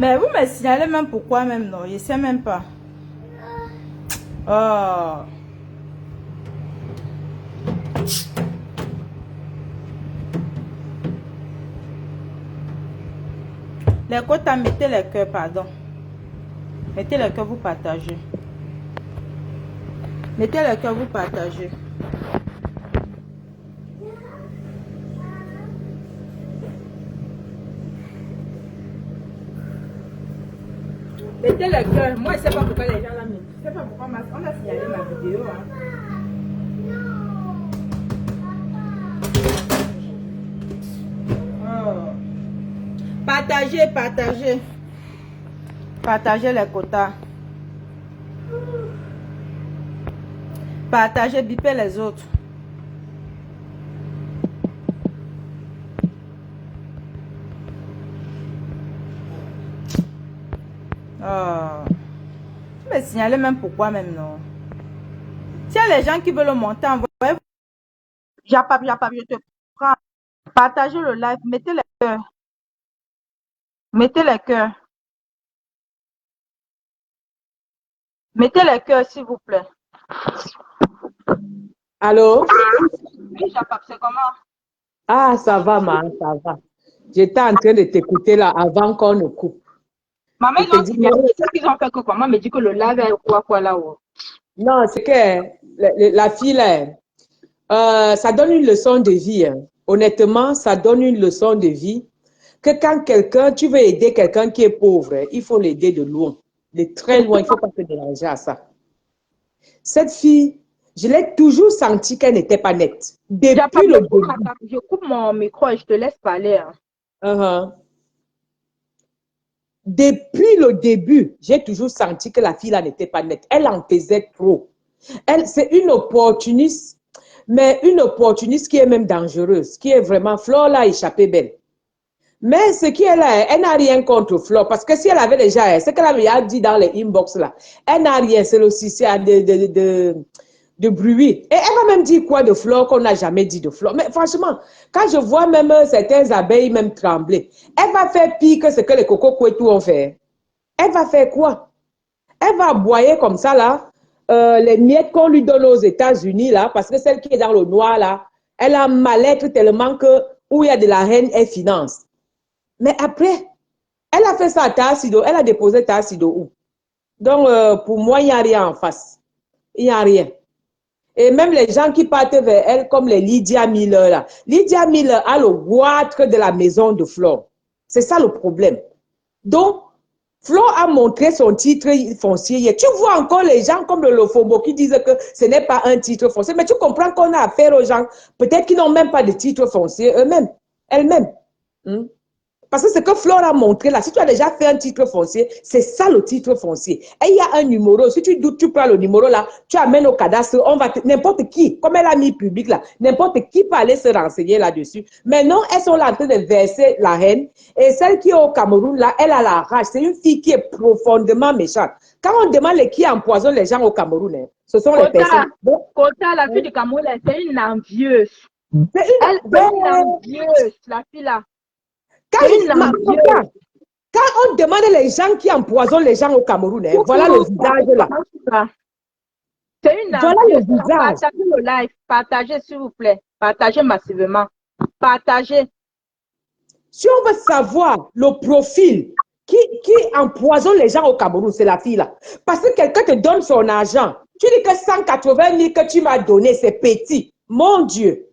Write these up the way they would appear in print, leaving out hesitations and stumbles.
Mais vous me signalez même pourquoi même, non? Je ne sais même pas. Oh. Les quotas, mettez les cœurs, pardon. Mettez les cœurs, vous partagez. Mettez les cœurs, vous partagez. Mettez les cœurs. Moi, je ne sais pas pourquoi les gens l'ont mis. Je ne sais pas pourquoi on a signalé ma vidéo. Hein. Oh. Partagez, partagez. Partagez les quotas. Partagez, bipez les autres. Oh. Je me signaler même pourquoi même non. S'il y a les gens qui veulent le monter, envoyez. Japap, je te prends. Partagez le live, mettez les cœurs. Mettez les cœurs. Mettez les cœurs, s'il vous plaît. Allô? Oui, Japap, c'est comment? Ah, ça va, ça va. J'étais en train de t'écouter là avant qu'on ne coupe. Maman, ils ont signalé. Qu'est-ce qu'ils ont fait que maman me dit que le live est quoi là-haut? Non, c'est que la fille là, ça donne une leçon de vie. Hein. Honnêtement, ça donne une leçon de vie. Que quand tu veux aider quelqu'un qui est pauvre, il faut l'aider de loin. De très loin, il ne faut pas se déranger à ça. Cette fille, je l'ai toujours senti qu'elle n'était pas nette. Depuis le début. Je coupe mon micro et je te laisse parler. Hein. Depuis le début, j'ai toujours senti que la fille là n'était pas nette. Elle en faisait trop. C'est une opportuniste, mais une opportuniste qui est même dangereuse, qui est vraiment, Flore l'a échappé belle. Mais ce qui est là, elle n'a rien contre Flore, parce que si elle avait déjà, ce qu'elle avait dit dans les inbox là, elle n'a rien, c'est le souci de bruit. Et elle va même dire quoi de Flore qu'on n'a jamais dit de Flore. Mais franchement, quand je vois même certaines abeilles même trembler, elle va faire pire que ce que les cocos couetous ont fait. Elle va faire quoi? Elle va aboyer comme ça là, les miettes qu'on lui donne aux États-Unis là, parce que celle qui est dans le noir là, elle a un mal-être tellement que où il y a de la haine, elle finance. Mais après, elle a fait ça à Tassido, elle a déposé Tassido où? Donc, pour moi, il n'y a rien en face. Il n'y a rien. Et même les gens qui partent vers elle, comme les Lydia Miller là. Lydia Miller a le goitre de la maison de Flore. C'est ça le problème. Donc, Flore a montré son titre foncier. Tu vois encore les gens comme le Lofobo qui disent que ce n'est pas un titre foncier. Mais tu comprends qu'on a affaire aux gens, peut-être qui n'ont même pas de titre foncier eux-mêmes, elles-mêmes. Parce que ce que Flore a montré là, si tu as déjà fait un titre foncier, c'est ça le titre foncier. Et il y a un numéro. Si tu doutes, tu prends le numéro là, tu amènes au cadastre, n'importe qui, comme elle a mis public là, n'importe qui peut aller se renseigner là-dessus. Mais non, elles sont là en train de verser la haine. Et celle qui est au Cameroun là, elle a la rage. C'est une fille qui est profondément méchante. Quand on demande qui empoisonne les gens au Cameroun, hein, ce sont les personnes. Kota, la fille du Cameroun, c'est une envieuse. Elle est une envieuse, la fille là. Quand on demande les gens qui empoisonnent les gens au Cameroun, hein, voilà le visage là. C'est une voilà le visage. Partagez le live, partagez s'il vous plaît. Partagez massivement. Partagez. Si on veut savoir le profil qui empoisonne les gens au Cameroun, c'est la fille là. Parce que quelqu'un te donne son argent. Tu dis que 180 000 que tu m'as donné, c'est petit. Mon Dieu.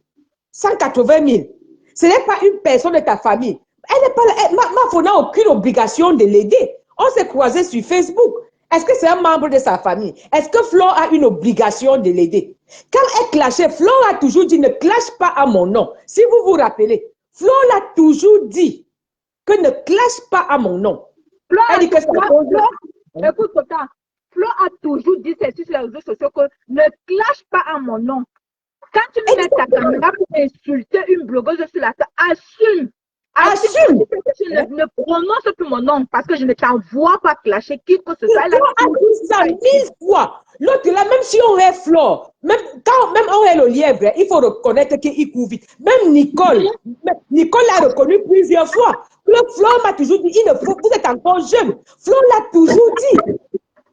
180 000. Ce n'est pas une personne de ta famille. Elle n'est pas là. Ma n'a aucune obligation de l'aider. On s'est croisés sur Facebook. Est-ce que c'est un membre de sa famille? Est-ce que Flore a une obligation de l'aider? Quand elle clashait, Flore a toujours dit ne clash pas à mon nom. Si vous vous rappelez, Flore l'a toujours dit que ne clash pas à mon nom. Elle dit que écoute, Flore a toujours dit sur les réseaux sociaux que ne clash pas à mon nom. Quand tu mets ta caméra pour insulter une blogueuse sur la table, assume. Assume. Je ne prononce plus mon nom parce que je ne t'envoie pas clasher qui que ce soit. Elle a dit ça 1000 fois. L'autre là, même si on est Flore, même on est le lièvre, il faut reconnaître qu'il court vite. Même Nicole l'a reconnu plusieurs fois. Flore m'a toujours dit, vous êtes encore jeune. Flore l'a toujours dit.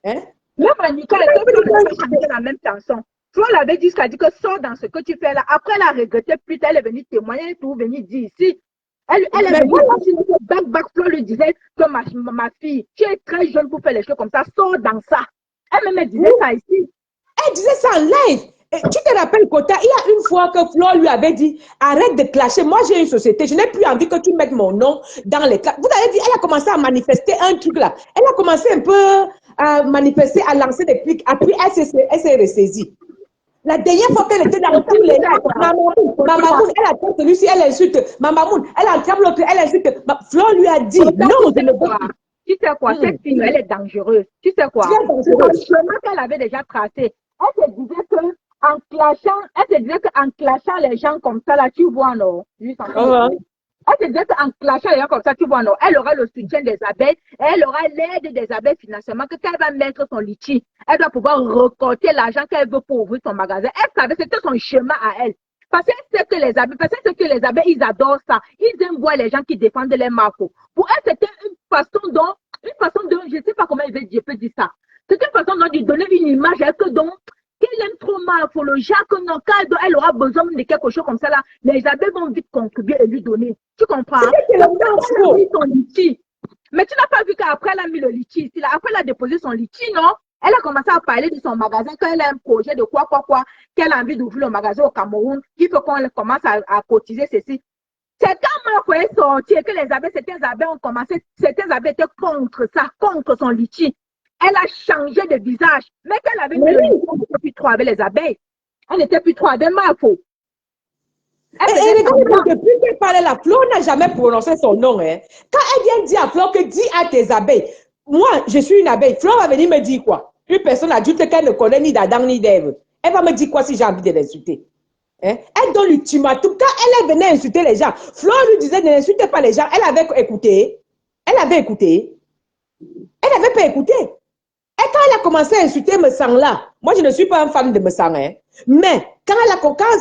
Hein? Même Nicole était chanter la même chanson. Flore l'avait dit, dit que sors dans ce que tu fais là. Après, elle a regretté plus tard, elle est venue témoigner, tout venue dire ici. Elle est venue, Flore lui disait que ma fille, tu es très jeune pour faire les choses comme ça, sors dans ça. Elle me disait ça ici. Elle disait ça en live. Et tu te rappelles, Kota, il y a une fois que Flore lui avait dit, arrête de clasher, moi j'ai une société, je n'ai plus envie que tu mettes mon nom dans les classes. Vous avez dit, elle a commencé à manifester un truc là. Elle a commencé un peu à manifester, à lancer des clics, après elle s'est ressaisie. La dernière fois qu'elle était dans tous les Mamamoun, elle attend celui-ci, elle insulte. Mamamoun, elle attrape l'autre, elle insulte. Flore lui a dit, non, je ne veux pas. Tu sais quoi, cette fille, elle est dangereuse. Tu sais quoi, c'est le chemin qu'elle avait déjà tracé. Elle se disait qu'en clashant les gens comme ça, là, tu vois, non? Juste en Elle se disait qu'en clashant les gens comme ça, tu vois, non? Elle aura le soutien des abeilles, elle aura l'aide des abeilles financièrement, que quand elle va mettre son litchi, elle doit pouvoir récolter l'argent qu'elle veut pour ouvrir son magasin. Elle savait, c'était son chemin à elle. Parce qu'elle sait que les abeilles, ils adorent ça. Ils aiment voir les gens qui défendent les marques. Pour elle, c'était une façon dont, je ne sais pas comment je peux dire ça. C'est une façon dont de donner une image à elle que donc, qu'elle aime trop morphologie, que non, quand elle aura besoin de quelque chose comme ça là, les abeilles vont vite contribuer et lui donner. Tu comprends? Elle a mis son litchi. Mais tu n'as pas vu qu'après elle a mis le litchi ici là. Après elle a déposé son litchi, non? Elle a commencé à parler de son magasin, qu'elle a un projet de quoi, qu'elle a envie d'ouvrir le magasin au Cameroun, qu'il faut qu'on commence à cotiser ceci. C'est quand Marco est sorti et que certaines abeilles ont commencé, certaines abeilles étaient contre ça, contre son litchi. Elle a changé de visage. Mais qu'elle avait mis le litchi, elle n'était plus trop avec les abeilles. Elle n'était plus trop avec Marco. Et regarde, depuis qu'elle parlait, la Flore n'a jamais prononcé son nom. Hein. Quand elle vient dire à Flore que dis à tes abeilles, moi, je suis une abeille. Flore va venir me dire quoi? Une personne adulte qu'elle ne connaît ni d'Adam ni d'Ève. Elle va me dire quoi si j'ai envie de l'insulter? Hein? Elle donne l'ultimatum. Quand elle venait insulter les gens, Flore lui disait ne n'insultez pas les gens. Elle avait écouté. Elle avait écouté. Elle n'avait pas écouté. Et quand elle a commencé à insulter me sang là, moi je ne suis pas un fan de me sang, hein. Mais quand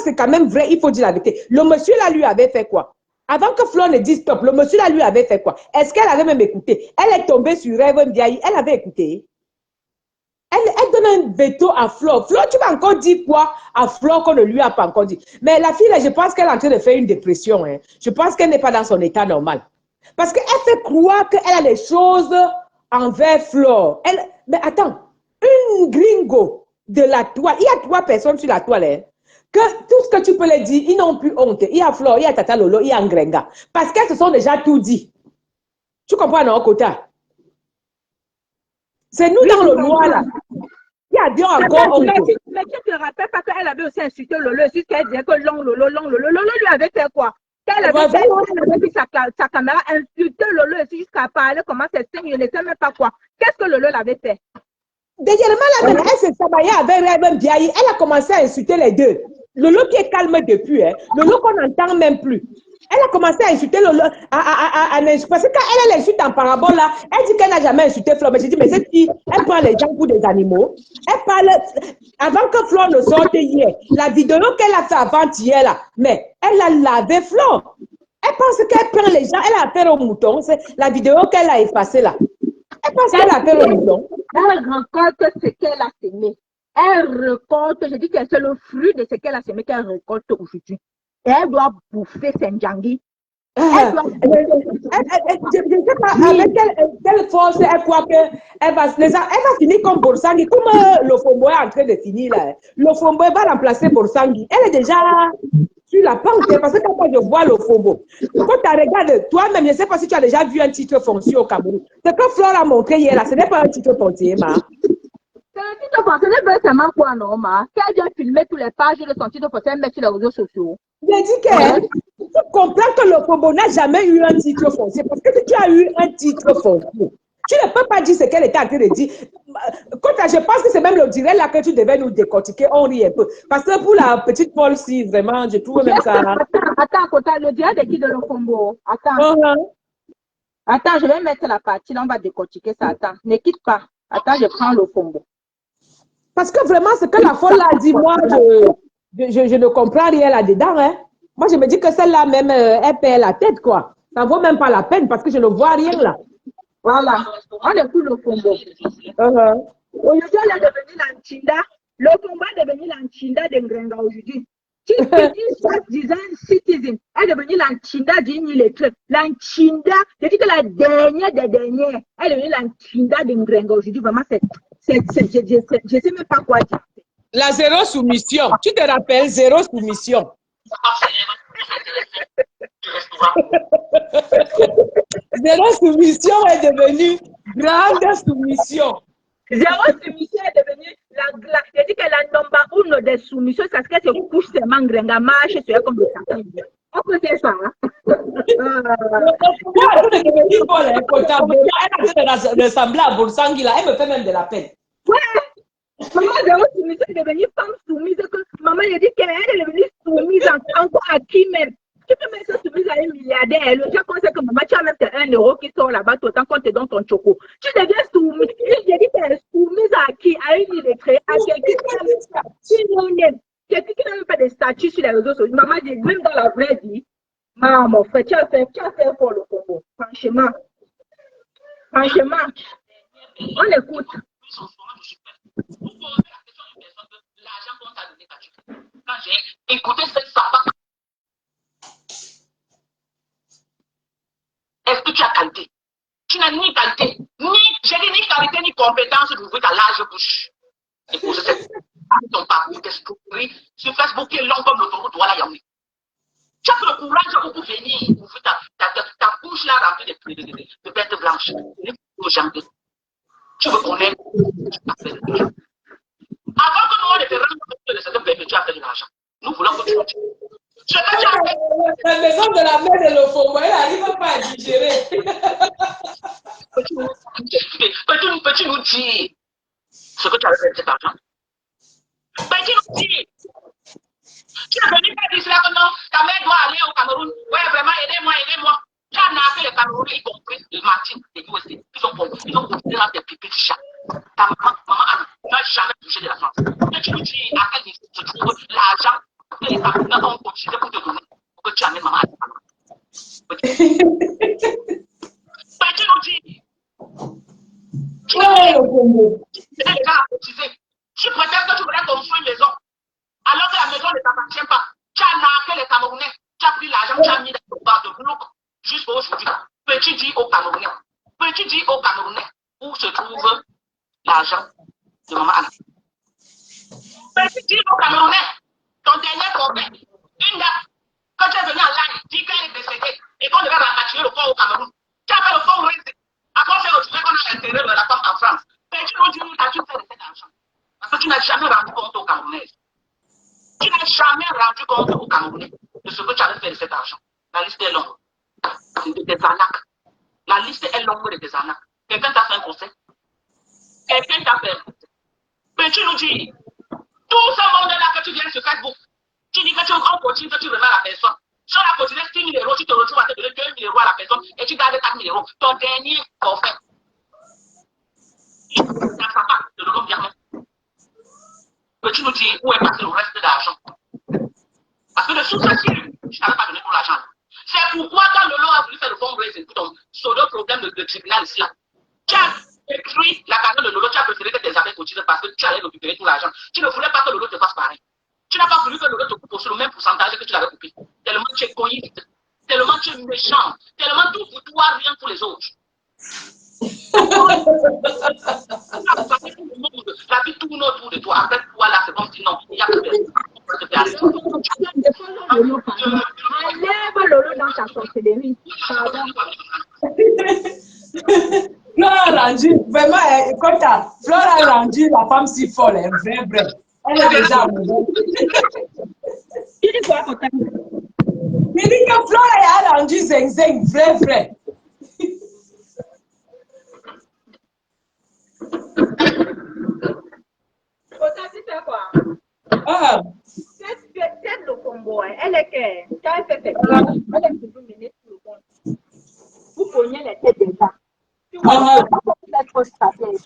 c'est quand même vrai, il faut dire la vérité. Le monsieur là lui avait fait quoi? Avant que Flore ne dise stop, le monsieur là lui avait fait quoi? Est-ce qu'elle avait même écouté? Elle est tombée sur Rêve Ndiaye, elle avait écouté. Elle donne un veto à Flore. Flore, tu vas encore dire quoi à Flore qu'on ne lui a pas encore dit? Mais la fille là, je pense qu'elle est en train de faire une dépression. Hein. Je pense qu'elle n'est pas dans son état normal. Parce qu'elle fait croire qu'elle a des choses envers Flore. Mais attends, une gringo de la toile, il y a 3 personnes sur la toile, hein, que tout ce que tu peux leur dire, ils n'ont plus honte. Il y a Flore, il y a Tata Lolo, il y a Ngrenga. Parce qu'elles se sont déjà tout dit. Tu comprends, non, Kota? C'est nous dans le noir, là. Il y a bien encore honte. Mais tu te rappelles pas qu'elle avait aussi insulté Lolo, jusqu'à dire que Lolo lui avait fait quoi? Elle avait pris sa caméra, insulté Lolo jusqu'à parler comment c'est signe, je ne sais même pas quoi. Qu'est-ce que Lolo l'avait fait? Dernièrement, elle s'est sabaillée avec Rêve Ndiaye. Elle a commencé à insulter les deux. Lolo qui est calme depuis, hein. Lolo qu'on n'entend même plus. Elle a commencé à insulter Lolo, parce que quand elle insulte en parabole là, elle dit qu'elle n'a jamais insulté Flore. Mais j'ai dit, mais cette fille, elle prend les gens pour des animaux. Elle parle, avant que Flore ne sorte hier, la vidéo qu'elle a fait avant-hier là, mais elle a lavé Flore. Elle pense qu'elle prend les gens, elle a affaire au mouton. C'est la vidéo qu'elle a effacée là. Elle pense qu'elle a affaire au mouton. Elle récolte ce qu'elle a semé. Elle récolte, je dis que c'est le fruit de ce qu'elle a semé qu'elle récolte aujourd'hui. Et elle doit bouffer Senjangi. Je ne sais pas avec quelle force elle croit qu'elle va finir comme Borsangi. Comme Lofombo est en train de finir là. Lofombo va remplacer Borsangi. Elle est déjà sur la pente. Parce que quand je vois Lofombo, quand tu regardes toi-même, je ne sais pas si tu as déjà vu un titre foncier au Cameroun. Ce que Flore a montré hier là, ce n'est pas un titre foncier, ma. C'est un titre foncier, ce n'est pas quoi, non, ma. Qu'elle vient filmer toutes les pages de son titre foncier et mettre sur les réseaux sociaux. Je dis que tu comprends que le Congo n'a jamais eu un titre foncier. Parce que si tu as eu un titre foncier, tu ne peux pas dire ce qu'elle était en train de dire. Je pense que c'est même le direct là que tu devais nous décortiquer. On rit un peu. Parce que pour la petite Paul, si vraiment, je trouve même ça. Attends, Kota, le diable de qui de Lofombo? Attends. Attends, je vais mettre la partie, là, on va décortiquer ça. Attends, ne quitte pas. Attends, je prends Lofombo. Parce que vraiment, ce que la folle a dit, moi, je ne comprends rien là-dedans. Hein. Moi, je me dis que celle-là, même, elle perd la tête, quoi. Ça ne vaut même pas la peine parce que je ne vois rien là. Voilà, on écoute Lofombo. Aujourd'hui, elle est devenue l'Anchinda. Lofombo est devenue l'Anchinda de Ngrenga aujourd'hui. Tu disant citizen, elle est devenue l'Anchinda d'une illettrée. L'Anchinda, je dis que la dernière des dernières, elle est devenue l'Anchinda de Ngrenga aujourd'hui. Vraiment, je ne sais même pas quoi dire. La zéro soumission. Tu te rappelles, zéro soumission. Zéro soumission est devenue grande soumission. Zéro soumission est devenue je dis que la number uno des soumissions, c'est ce que se couche seulement Ngrenga marche sur elle comme le sapin. On peut faire ça. Moi, elle est devenue folle, elle est en train de ressembler à Bolsangui, là. Elle me fait même de la peine. Ouais. Maman, zéro soumission est devenue femme soumise. Maman, elle dit qu'elle est devenue soumise encore à qui même. Tu peux mettre soumise à un milliardaire. Le jour qu'on sait que maman, tu as même 1 euro qui sort là-bas, autant qu'on te donne ton choco. Tu deviens soumise. J'ai dit qu'elle est soumise à qui? À une illettrée, à quelqu'un qui n'a même pas de statut sur les réseaux sociaux. Maman dit, même dans la vraie vie, maman, mon frère, tu as fait pour le Congo. Franchement, on écoute. L'argent qu'on t'a donné quand j'ai écouté cette savane. Est-ce que tu as qualité? Tu n'as ni qualité, ni qualité, ni compétence d'ouvrir ta large bouche. Et pour ton parcours d'escroquerie sur Facebook qui est long comme l'autoroute Douala Yaoundé. Tu as le courage pour venir ouvrir ta bouche là remplie de bêtes blanches. Aux gens tu veux connaître. Avant que nous on ne te rende compte de cette bête, tu as fait de l'argent. Nous voulons que tu continues. La maison de la mère de Lofombo, elle n'arrive pas à digérer. Peux-tu nous dire ce que tu as fait de cet argent? Peux-tu nous dire? Tu es venu pas dire cela que non, ta mère doit aller au Cameroun. Ouais, vraiment, aidez-moi. Tu as appelé les Camerounais, y compris le Martin, les USA. Ils ont posé dans tes pipis de chat. Ta maman Anne, n'a jamais touché de la France. Et tu nous dis à quel niveau se trouve l'argent que les Camerounais ont cotisé pour te donner, pour que tu amènes maman Anne. Peux-tu nous dire? Tu as déjà cotisé. Tu prétends que tu voulais construire une maison, alors que la maison ne t'appartient pas. Tu as narqué les Camerounais. Tu as pris l'argent, tu as mis dans le bar de bloc jusqu'à aujourd'hui. Peux-tu dire aux Camerounais où se trouve l'argent de maman Anne? Peux-tu dire aux Camerounais, ton dernier problème, une date, quand tu es venu en ligne, dis qu'elle est décédée et qu'on devait rapatrier le corps au Cameroun. Tu as fait le corps Rwanda. Après, on s'est retrouvé qu'on a enterré la femme en France. Peux-tu nous dire as-tu fait de cet argent? Parce que tu n'as jamais rendu compte aux Camerounais. Tu n'as jamais rendu compte aux Camerounais de ce que tu avais fait de cet argent. La liste est longue. Des arnaques. La liste est longue de tes arnaques. Quelqu'un t'a fait un conseil? Quelqu'un t'a fait un conseil? Peux-tu nous dire, tout ce monde-là que tu viens sur Facebook, tu dis que tu continue, que tu remets à la personne. Si on a continué 6 000 euros, tu te retrouves à te donner 2 000 euros à la personne et tu gardes 4 000 euros. Ton dernier forfait. Ça pas de l'homme bien. Peux-tu nous dire où est passé le reste de l'argent? Parce que le sous-sachet, je ne t'avais pas donné pour l'argent. C'est pourquoi quand Lolo a voulu faire le fundraising pour ton pseudo problème de tribunal ici, tu as écrit la carrière de Lolo, tu as préféré que tes amis cotisent parce que tu allais récupérer tout l'argent. Tu ne voulais pas que Lolo te fasse pareil. Tu n'as pas voulu que Lolo te coupe sur le même pourcentage que tu l'avais coupé. Tellement tu es coïste, tellement tu es méchant, tellement tout pour toi, rien pour les autres. La vie tourne autour de toi. Après toi, là, c'est comme si non, il n'y a plus personne. Enlève Lolo dans ta sorcellerie. Flora a rendu, vraiment, écoute, Flora a rendu la femme si folle, vrai. Elle est déjà amoureuse. Tu dis quoi, Kota? Il dit que Flora a rendu zing, vrai. Kota, tu sais quoi? Ah. Cette Lofombo, elle est que, quand elle fait ses plans, elle aime toujours mener tout le monde. Vous cognez les têtes des gens. Tu vois, vous êtes trop stratège.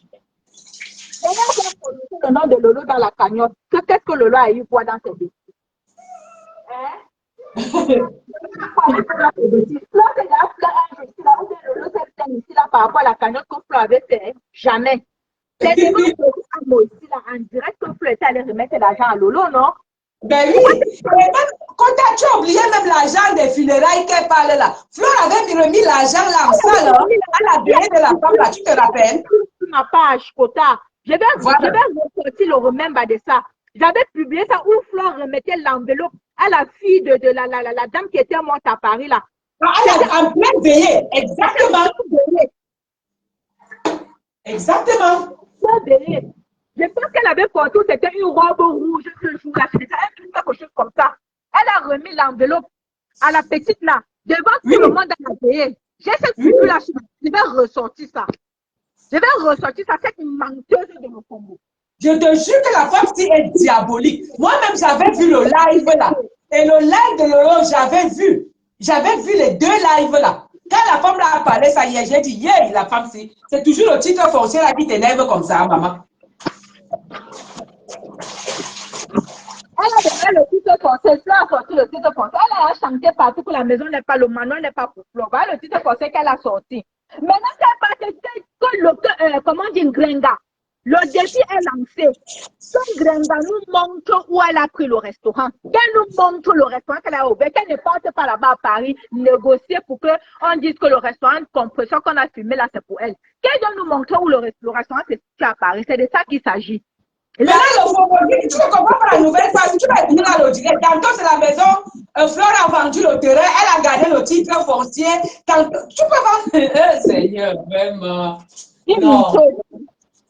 D'ailleurs, vous prononcez le nom de Lolo dans la cagnotte. Qu'est-ce que Lolo a eu quoi dans ses dossiers? Hein? Lolo s'est plaint ici là par rapport à la cagnotte que Flo avait fait. Jamais. C'est devant moi ici là, en direct que Flo était allé remettre l'argent à Lolo, non? Ben oui, quand tu as oublié même l'argent des funérailles qu'elle parle là, Fleur avait remis l'argent là en salle, à la délai de la femme là, tu te rappelles? Ma page, Kota. Je vais ressortir le remember de ça. J'avais publié ça où Fleur remettait l'enveloppe à la fille de la dame qui était morte à Paris là. En pleine veillée, exactement. Exactement. Je pense qu'elle avait porté, c'était une robe rouge ce jour-là, quelque chose comme ça. Elle a remis l'enveloppe à la petite là, devant tout le monde à la veillée. J'ai cette population, je vais ressortir ça. Je vais ressortir ça, cette menteuse de mon Congo. Je te jure que la femme est diabolique. Moi-même, j'avais vu le live là. Et le live de Lolo, j'avais vu. J'avais vu les deux lives là. Quand la femme là a parlé, ça y est, j'ai dit, yeah, la femme, c'est toujours le titre foncier là qui t'énerve comme ça, maman. Elle a donné le titre foncier, Flo a sorti le titre foncier. Elle a chanté partout que la maison n'est pas, le manoir n'est pas pour Flo. Voilà le titre foncier qu'elle a sorti. Maintenant qu'elle parle, comment dire, Grenga. Le défi est lancé. Son Grenga nous montre où elle a pris le restaurant. Qu'elle nous montre le restaurant qu'elle a ouvert. Qu'elle ne parte pas là-bas à Paris négocier pour qu'on dise que le restaurant de compression qu'on a filmé là, c'est pour elle. Qu'elle doit nous montrer où le restaurant c'est situé à Paris. C'est de ça qu'il s'agit. Là, tu ne comprends pas la nouvelle phase. Tu vas venir à l'audience. Tantôt, c'est la maison. Fleur a vendu le terrain. Elle a gardé le titre foncier. Tantôt, tu peux voir. Seigneur, vraiment. Non.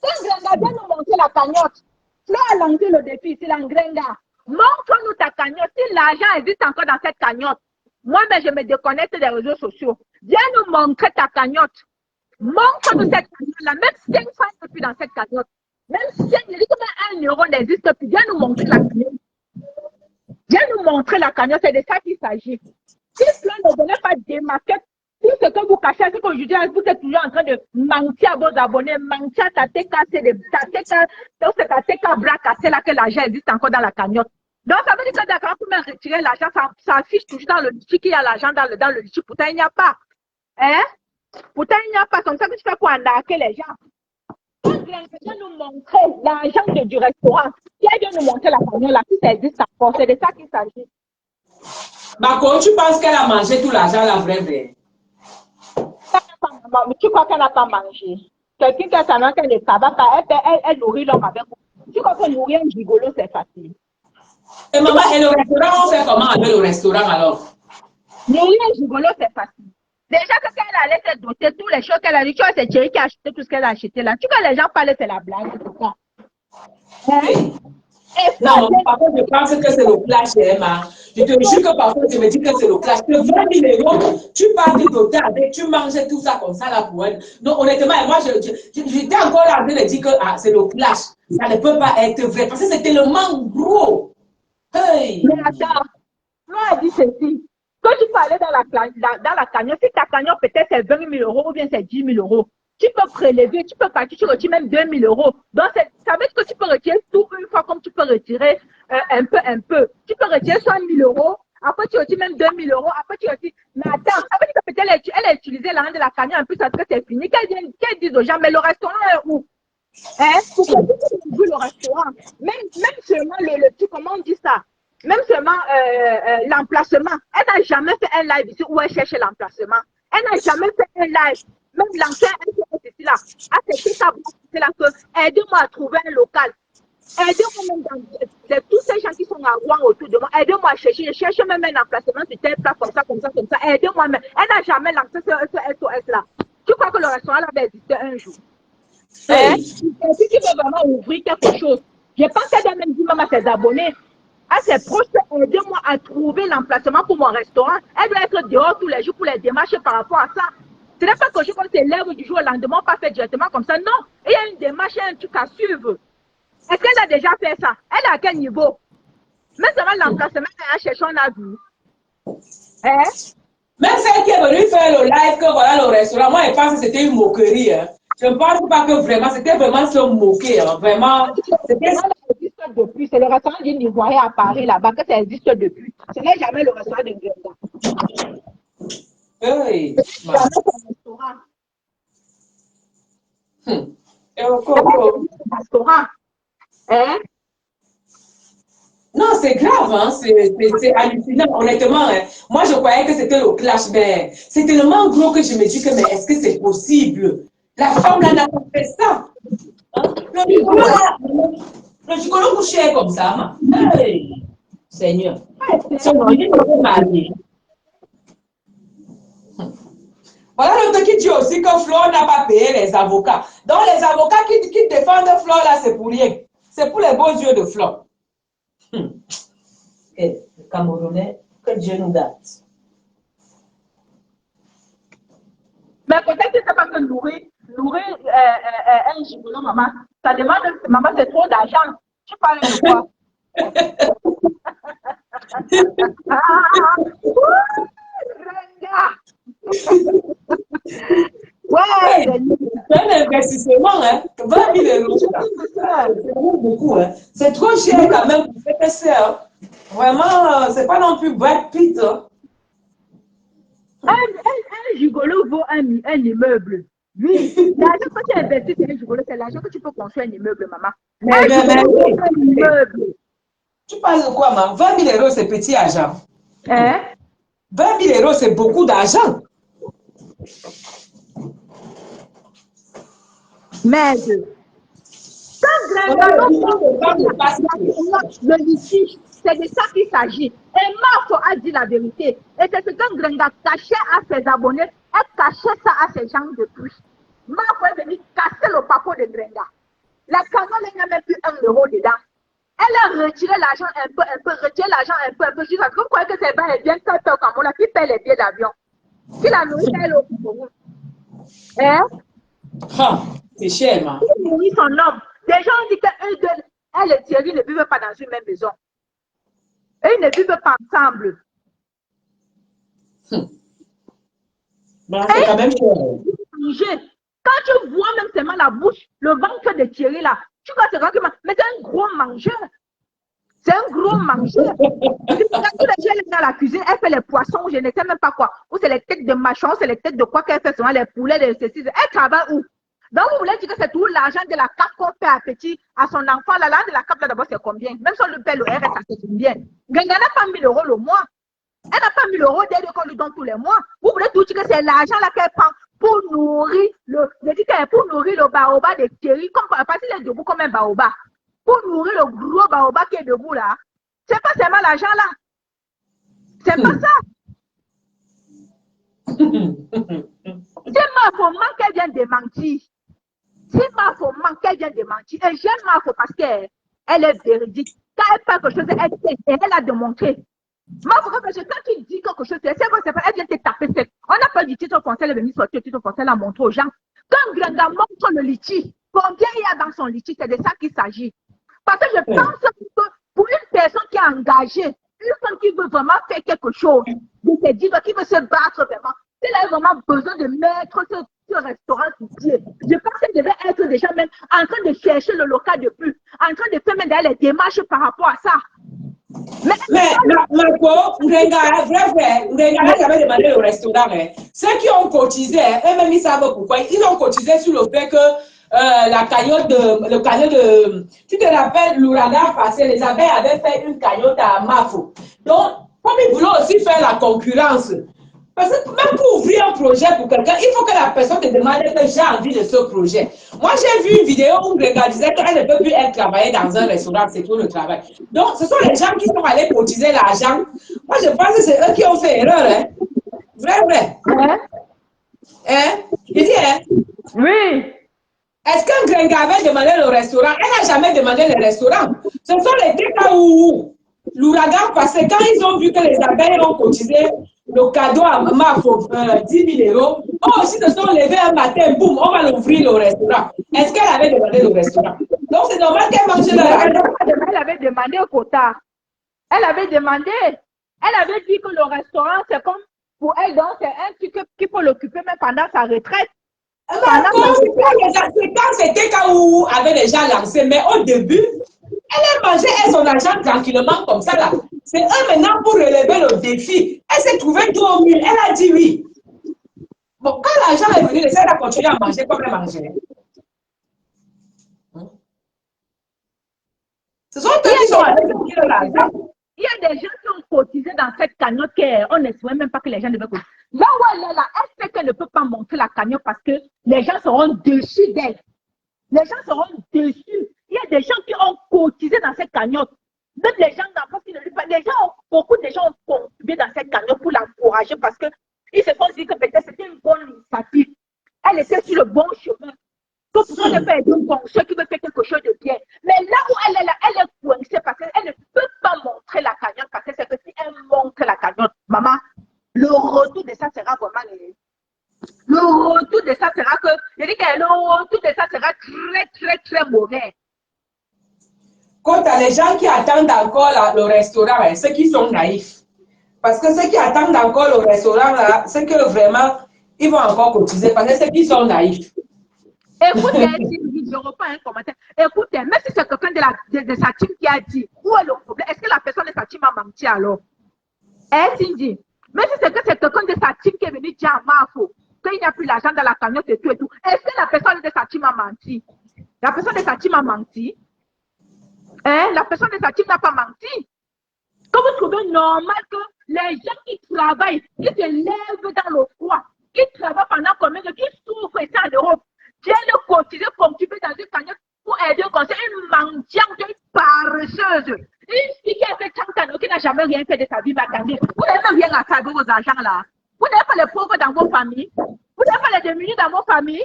Quand Grenga vient nous montrer la cagnotte, Flo a lancé le défi, c'est la Grenga. Montre-nous ta cagnotte. Si l'argent existe encore dans cette cagnotte, moi, mais je me déconnecte des réseaux sociaux. Viens nous montrer ta cagnotte. Montre-nous cette cagnotte-là. Même 5 francs ne plus dans cette cagnotte. Même si même 1 euro n'existe plus, viens nous montrer la cagnotte. Viens nous montrer la cagnotte, c'est de ça qu'il s'agit. Si Flo ne donnait pas des maquettes, tout ce que vous cachez, c'est qu'aujourd'hui, vous êtes toujours en train de mentir à vos abonnés, mentir à ta TK, c'est ta TK bras cassé là que l'argent existe encore dans la cagnotte. Donc, ça veut dire que d'accord, pour me retirer l'argent, ça affiche toujours dans le litchi qu'il y a l'argent dans le litchi. Pourtant, il n'y a pas. Hein? Pourtant, il n'y a pas. Comme ça que tu fais pour arnaquer les gens. Quand vient nous montrer l'argent du restaurant, qui vient nous montrer la cagnotte là, si ça existe encore, c'est de ça qu'il s'agit. Bako, tu penses qu'elle a mangé tout l'argent, la vraie? Tu crois qu'elle n'a pas mangé? Quelqu'un qui a sa main, qu'elle ne travaille pas, elle nourrit l'homme avec vous. Tu crois que nourrir un gigolo, c'est facile? Et maman, et le restaurant, on fait comment avec le restaurant alors? Nourrir un gigolo, c'est facile. Déjà que quand elle allait se doter, toutes les choses qu'elle a dit, tu vois, c'est Thierry qui a acheté tout ce qu'elle a acheté là. Tu vois, les gens parlent, c'est la blague, tout ça. Hein? Non, parfois je pense que c'est le clash, Emma. Je te jure que parfois je me dis que c'est le clash. Le 20 000 euros, tu pars de doter avec, tu manges tout ça comme ça là pour elle. Non, honnêtement, moi j'étais encore là en train de dire que c'est le clash. Ça ne peut pas être vrai parce que c'est tellement gros. Hey. Mais attends, Flo a dit ceci. Quand tu parlais dans la cagnotte, si ta cagnotte peut-être c'est 20 000 euros ou bien c'est 10 000 euros, tu peux prélever, tu peux partir, tu retires même 2 000 euros. Donc, ça veut dire que tu peux retirer tout une fois comme tu peux retirer un peu. Tu peux retirer 100 000 euros, après tu retires même 2 000 euros, après tu retires. Mais attends, ça veut dire que peut-être elle a utilisé l'argent de la cagnotte en plus parce que c'est fini. Qu'elle dise aux gens, mais le restaurant est où? Hein? Pourquoi tu veux le restaurant? Même seulement comment on dit ça? Même seulement l'emplacement. Elle n'a jamais fait un live ici où elle cherche l'emplacement. Elle n'a jamais fait un live. Même l'ancien ici là. Ah, c'est ça, c'est là que aidez-moi à trouver un local. Aidez-moi même dans tous ces gens qui sont à Rouen autour de moi. Aidez-moi à chercher. Je cherche même un emplacement sur telle place comme ça. Aidez-moi même. Elle n'a jamais lancé ce SOS là. Tu crois que le restaurant va exister un jour? Si tu veux vraiment ouvrir quelque chose, je pense qu'elle doit même dire même à ses abonnés. À ses proches, aidez-moi à trouver l'emplacement pour mon restaurant. Elle doit être dehors tous les jours pour les démarches par rapport à ça. Ce n'est pas que je pense que c'est l'heure du jour au lendemain, pas fait directement comme ça. Non, il y a une démarche, il y a un truc à suivre. Est-ce qu'elle a déjà fait ça? Elle est à quel niveau? Mais seulement l'emplacement qu'elle a cherché, on a vu. Hein? Même celle qui est venue faire le live, que voilà le restaurant, moi, je pense que c'était une moquerie. Hein. Je ne pense pas que vraiment, c'était vraiment se moquer. Hein. Vraiment, c'était... Ça existe depuis. C'est le restaurant d'une Ivoirien à Paris, là-bas, que ça existe depuis. Ce n'est jamais le restaurant de Grenga. Oui. Jamais son restaurant. Et encore, Restaurant. Hein? non, c'est grave, hein? C'est hallucinant, honnêtement. Hein. Moi, je croyais que c'était le clash, mais c'est tellement gros que je me dis que, mais est-ce que c'est possible? La femme là n'a pas fait ça. Hein? Le gigolo couché comme ça, man. Hey, Seigneur. Son mari est marié. Voilà l'autre qui dit aussi que Flore n'a pas payé les avocats. Donc, les avocats qui défendent Flore là, c'est pour rien. C'est pour les beaux yeux de Flore. Et le Camerounais, que Dieu nous garde. Mais peut-être que c'est parce que nourrir un gigolo, maman, ça demande, maman, c'est trop d'argent. Tu parles de quoi? Ouais, c'est un investissement, hein. 20 000 euros. C'est beaucoup, hein. C'est trop cher quand même pour faire ça. Hein. Vraiment, c'est pas non plus Brad Pitt. Hein. Un gigolo vaut un immeuble. Oui, l'argent que tu investis sur un gigolo, c'est l'argent que tu peux construire un immeuble, maman. Un immeuble. Tu parles de quoi, maman? 20 000 euros, c'est petit argent. Hein? 20 000 euros, c'est beaucoup d'argent. Merde. Le litige, c'est de ça qu'il s'agit. Et Marco a dit la vérité. Et c'est ce que Grenga cachait à ses abonnés. Elle cachait ça à ses gens depuis. Marco est venu casser le papo de Grenga. La canole n'a même plus 1 euro dedans. Elle a retiré l'argent un peu, retiré l'argent un peu. Je dis, vous croyez que c'est bien qu'elle paie au Cameroun, qui paie les billets d'avion? Qui la nourrit, elle au Cameroun? Hein? Ah, c'est cher, man. Qui nourrit son homme? Les gens disent qu'elle et Thierry ne vivent pas dans une même maison. Et ils ne vivent pas ensemble. Ben, c'est quand même cher. Quand tu vois même seulement la bouche, le ventre de Thierry là, tu vois ce que mais c'est un gros mangeur. C'est un gros mangeur. Quand les gens dans la cuisine, elle fait les poissons, je ne sais même pas quoi. Ou c'est les têtes de machon, c'est les têtes de quoi qu'elle fait souvent, les poulets, les ceci. Elle travaille où? Donc vous voulez dire que c'est tout l'argent de la CAP qu'on fait à petit, à son enfant. L'argent de la CAP là d'abord c'est combien? Même si on lui paie le RS, ça c'est combien? Elle n'a pas 1 000 euros le mois. Elle n'a pas 1 000 euros d'aide qu'on lui donne tous les mois. Vous voulez tout dire que c'est l'argent là qu'elle prend pour nourrir le baobab de Thierry, comme parce qu'il est debout comme un baobab. Pour nourrir le gros baobab qui est debout là. C'est pas seulement l'argent là. C'est pas ça. C'est Marco Man qu'elle vient de mentir. C'est Marco Man qu'elle vient de mentir. Et j'aime Marco parce qu'elle est véridique. Quand elle fait quelque chose, elle a démontré. Marco, quand tu dis quelque chose, c'est vrai, elle vient te taper sec. On n'a pas du titre français, elle est venue sortir le titre français, elle a montré aux gens. Quand Glenda montre le litchi, combien il y a dans son litchi, c'est de ça qu'il s'agit. Parce que je pense que pour une personne qui est engagée, une personne qui veut vraiment faire quelque chose, qui veut se battre vraiment, elle a vraiment besoin de mettre ce restaurant sur pied. Je pense qu'elle devait être déjà même en train de chercher le local de plus, en train de faire même les démarches par rapport à ça. Mais Marco, Ndenga avait demandé au restaurant. Hein. Ceux qui ont cotisé, eux-mêmes ils savent pourquoi. Ils ont cotisé sur le fait que le canot de. Tu te rappelles, l'ouragan passé, les abeilles avaient fait une cagnotte à Mafo. Donc, comme ils voulaient aussi faire la concurrence. Parce que même pour ouvrir un projet pour quelqu'un, il faut que la personne te demande que j'ai envie de ce projet. Moi, j'ai vu une vidéo où Grenga disait qu'elle ne peut plus être travailler dans un restaurant, c'est tout le travail. Donc, ce sont les gens qui sont allés cotiser l'argent. Moi, je pense que c'est eux qui ont fait erreur. Hein. Vrai. Hein? Je dis, hein? Oui. Est-ce qu'un Grenga avait demandé le restaurant? Elle n'a jamais demandé le restaurant. Ce sont les cas où l'ouragan passé, quand ils ont vu que les abeilles ont cotisé le cadeau à Mafo, 10 000 euros, eux aussi se sont levés un matin, boum, on va l'ouvrir le restaurant. Est-ce qu'elle avait demandé le restaurant? Donc c'est normal qu'elle mange l'argent. Elle avait demandé au quota. Elle avait demandé. Elle avait dit que le restaurant, c'est comme pour elle, donc c'est un truc qu'il faut l'occuper même pendant sa retraite. Quand c'était quand où avait déjà lancé, mais au début, elle a mangé son argent tranquillement comme ça là. C'est eux maintenant pour relever le défi. Elle s'est trouvée tout au milieu. Elle a dit oui. Bon, quand l'argent est venu, elle a continué à manger comme elle mangeait. Ce sont eux qui sont allés chercher l'argent. Il y a des gens qui ont cotisé dans cette cagnotte qu'on ne souhaite même pas que les gens devaient cotiser. Là où elle est là, elle sait qu'elle ne peut pas monter la cagnotte parce que les gens seront dessus d'elle. Les gens seront dessus. Il y a des gens qui ont cotisé dans cette cagnotte. Même les gens d'enfants qui ne lui parlent pas. Beaucoup de gens ont contribué dans cette cagnotte pour l'encourager parce qu'ils se sont dit que peut-être c'était une bonne initiative. Elle était sur le bon chemin. Tout pour ça, ne peut être bon, ceux qui veulent faire quelque chose de bien. Mais là où elle est là, elle est coincée parce qu'elle ne peut pas montrer la cagnotte parce que c'est que si elle montre la cagnotte, maman, le retour de ça sera vraiment. Le retour de ça sera que. Je dis que le retour de ça sera très, très, très mauvais. Quand tu as les gens qui attendent encore le restaurant, hein, ceux qui sont naïfs. Parce que ceux qui attendent encore le restaurant, là, c'est que vraiment, ils vont encore cotiser parce que ceux qui sont naïfs. Écoutez, je reprends un commentaire. Écoutez, même si c'est quelqu'un de sa team qui a dit, où est le problème? Est-ce que la personne de sa team a menti alors? Cindy, même si c'est quelqu'un de sa team qui est venu dire à Mafo qu'il n'y a plus l'argent dans la cagnotte et tout, est-ce que la personne de sa team a menti? La personne de sa team a menti? La personne de sa team n'a pas menti? Quand vous trouvez normal que les gens qui travaillent, qui se lèvent dans le froid, qui travaillent pendant combien de temps, qui souffrent ici en Europe, viennent cotiser, contribuer dans une cagnotte pour aider au conseil, une mendiante, une paresseuse, une fille qui a fait 30 ans, qui n'a jamais rien fait de sa vie, mais attendez, vous n'avez même rien à faire avec vos argents là. Vous n'avez pas les pauvres dans vos familles, vous n'avez pas les démunis dans vos familles,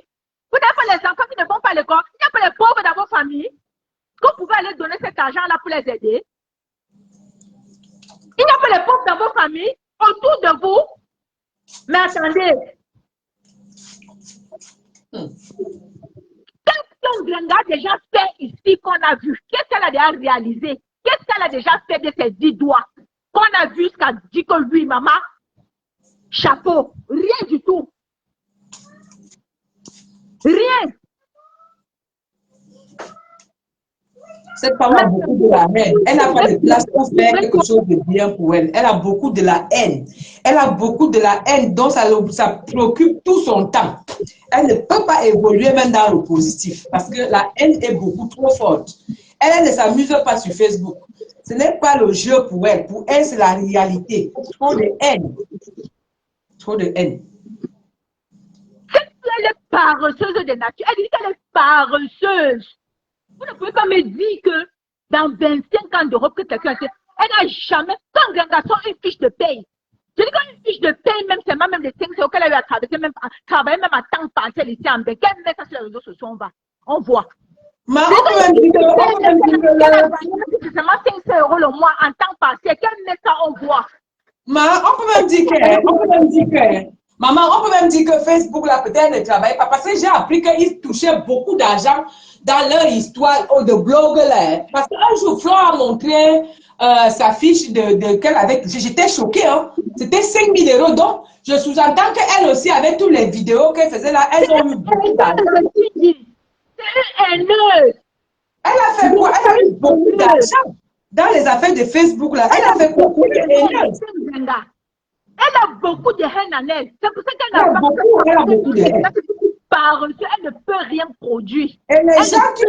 vous n'avez pas les enfants qui ne vont pas à l'école, il n'y a pas les pauvres dans vos familles, que vous pouvez aller donner cet argent là pour les aider. Il n'y a pas les pauvres dans vos familles, autour de vous. Mais attendez. Qu'est-ce qu'un gars a déjà fait ici qu'on a vu? Qu'est-ce qu'elle a déjà réalisé? Qu'est-ce qu'elle a déjà fait de ses 10 doigts? Qu'on a vu jusqu'à dire que lui, maman, chapeau, rien du tout. Rien. Cette femme a beaucoup de la haine. Elle n'a pas de place pour faire quelque chose de bien pour elle. Elle a beaucoup de la haine. Elle a beaucoup de la haine dont ça préoccupe tout son temps. Elle ne peut pas évoluer même dans le positif parce que la haine est beaucoup trop forte. Elle ne s'amuse pas sur Facebook. Ce n'est pas le jeu pour elle. Pour elle, c'est la réalité. Trop de haine. Trop de haine. Elle est paresseuse de nature. Elle dit qu'elle est paresseuse. Vous ne pouvez pas me dire que dans 25 ans d'Europe, que quelqu'un a fait, elle n'a jamais, quand un garçon une fiche de paye. Je dis qu'une fiche de paye, même c'est même les 5 euros qu'elle a eu à travailler, même à temps partiel ici en Belgique. Qu'elle met ça sur les réseaux sociaux, on voit. Mais on peut même dire que c'est seulement 500 euros le mois en temps partiel. Qu'elle met ça, on voit. Mais on peut même dire que, maman, on peut même dire que Facebook, là, peut-être ne travaille pas parce que j'ai appris qu'ils touchaient beaucoup d'argent dans leur histoire de blog là. Parce qu'un jour, Flore a montré sa fiche qu'elle avait touché. J'étais choquée. Hein. C'était 5 000 euros. Donc, je sous-entends qu'elle aussi, avec toutes les vidéos qu'elle faisait là, elles ont eu beaucoup d'argent. C'est une haineuse. Elle a fait quoi? Elle a eu beaucoup d'argent dans les affaires de Facebook là. Elle a fait beaucoup de haine. Elle a beaucoup de haine en elle. C'est pour ça qu'elle a beaucoup de haine. Elle ne peut rien produire. Et les gens qui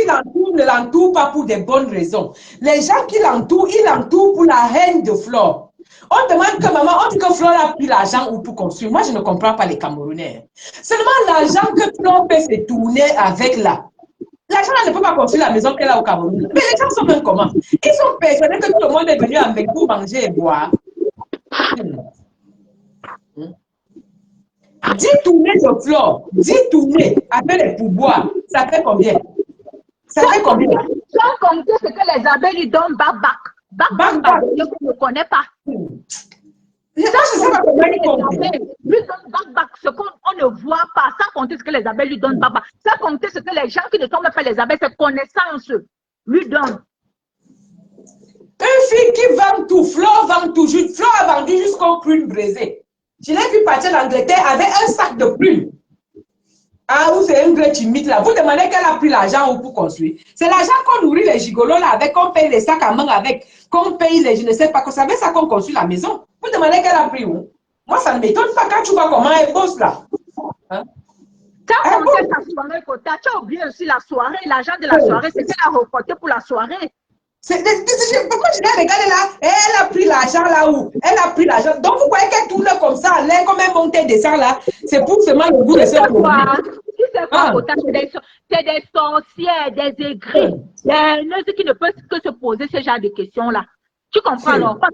l'entourent, ne l'entourent pas pour des bonnes raisons. Les gens qui l'entourent, ils l'entourent pour la haine de Flore. On demande que maman, on dit que Flore a pris l'argent ou pour construire. Moi, je ne comprends pas les Camerounais. Seulement l'argent que Flore peut se tourner avec là. L'argent ne peut pas construire la maison qu'elle a au Cameroun. Mais les gens sont même comment? Ils sont persuadés que tout le monde est venu avec pour manger et boire. 10 tournées de Flore, 10 tournées avec les pourboires, ça fait combien? Ça fait combien? Sans compter ce que les abeilles lui donnent back. Back, je ne connais pas. Je ne sais pas comment ils comptent. Lui donne back, ce qu'on ne voit pas, sans compter ce que les abeilles lui donnent back. Sans compter ce que les gens qui ne sont même pas les abeilles, cette connaissance lui donnent. Une fille qui vendent tout. Flo vend tout. Flo a vendu jusqu'aux prunes brisées. Je l'ai vu partir d'Angleterre avec un sac de prunes. Ah, vous c'est un vrai timide là. Vous demandez qu'elle a pris l'argent pour construire. C'est l'argent qu'on nourrit les gigolos là avec, qu'on paye les sacs à main avec, qu'on paye les, je ne sais pas, que c'est avec ça qu'on construit la maison. Vous demandez qu'elle a pris où? Moi, ça ne m'étonne pas quand tu vois comment elle bosse là. Hein? Tu as compté ta soirée, Kota. Tu as oublié aussi la soirée. L'argent de la soirée, c'est qu'elle a reporté pour la soirée. Pourquoi je l'ai regardé là? Elle a pris l'argent là où? Elle a pris l'argent. Donc vous voyez qu'elle tourne comme ça, l'air comme un monté descend là. C'est pour seulement le goût de ce produit. C'est quoi, Kota? C'est des sorcières, des aigris, des haineuses qui ne peuvent que se poser ce genre de questions-là. Tu comprends alors? Parce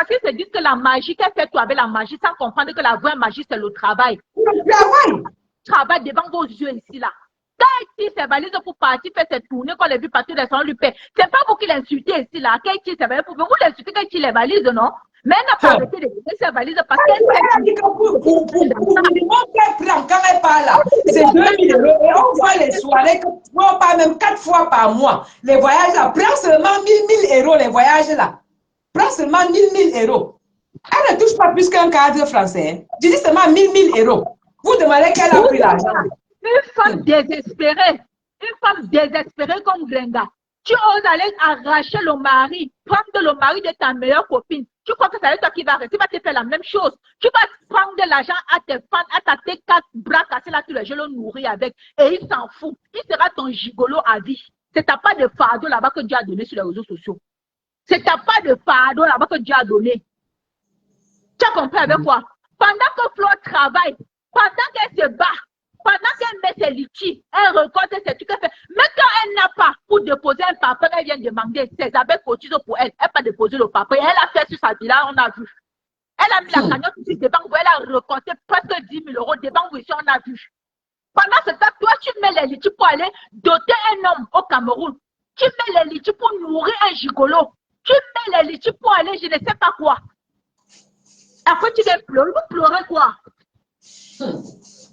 qu'ils se disent que la magie, qu'elle fait toi avec la magie, sans comprendre que la vraie magie, c'est le travail. Le travail. Travail devant vos yeux ici, là. Quand il tire ses valises pour partir faire ses tournées, qu'on l'a vu partir des salons lui paie. C'est pas vous qui l'insultez ici, là. Quand il tire ses valises pour vous l'insultez quand il tire les valises, non? Mais elle n'a pas arrêté de tirer ses valises parce qu'elle dit que pour qu'elle prend quand elle parle là, c'est 2000 €. Et on voit les soirées, on parle même 4 fois par mois. Les voyages là, prends seulement 1000 € les voyages là. Prends seulement 1000 €. Elle ne touche pas plus qu'un cadre français. Je dis seulement 1000 €. Vous demandez qu'elle a pris l'argent. Une femme désespérée, comme Glenga. Tu oses aller arracher le mari, prendre le mari de ta meilleure copine. Tu crois que c'est toi qui va rester, tu vas te faire la même chose. Tu vas prendre de l'argent à tes fans, à ta tête, 4 bras cassés là, tous les jours, le nourrir avec. Et il s'en fout. Il sera ton gigolo à vie. C'est ta part de fardeau là-bas que Dieu a donné sur les réseaux sociaux. C'est ta part de fardeau là-bas que Dieu a donné. Tu as compris avec quoi? Pendant que Flo travaille, pendant qu'elle se bat, pendant qu'elle met ses litchis, elle récolte ses trucs, elle fait. Mais quand elle n'a pas pour déposer un papier, elle vient demander ses abeilles cotisent pour elle. Elle n'a pas déposé le papier. Elle a fait sur sa villa, on a vu. Elle a mis la cagnotte sur des banques, elle a récolté presque 10 000 € des banques ici, on a vu. Pendant ce temps, toi, tu mets les litchis pour aller doter un homme au Cameroun. Tu mets les litchis pour nourrir un gigolo. Tu mets les litchis pour aller, je ne sais pas quoi. Après, tu viens pleurer. Vous pleurez quoi?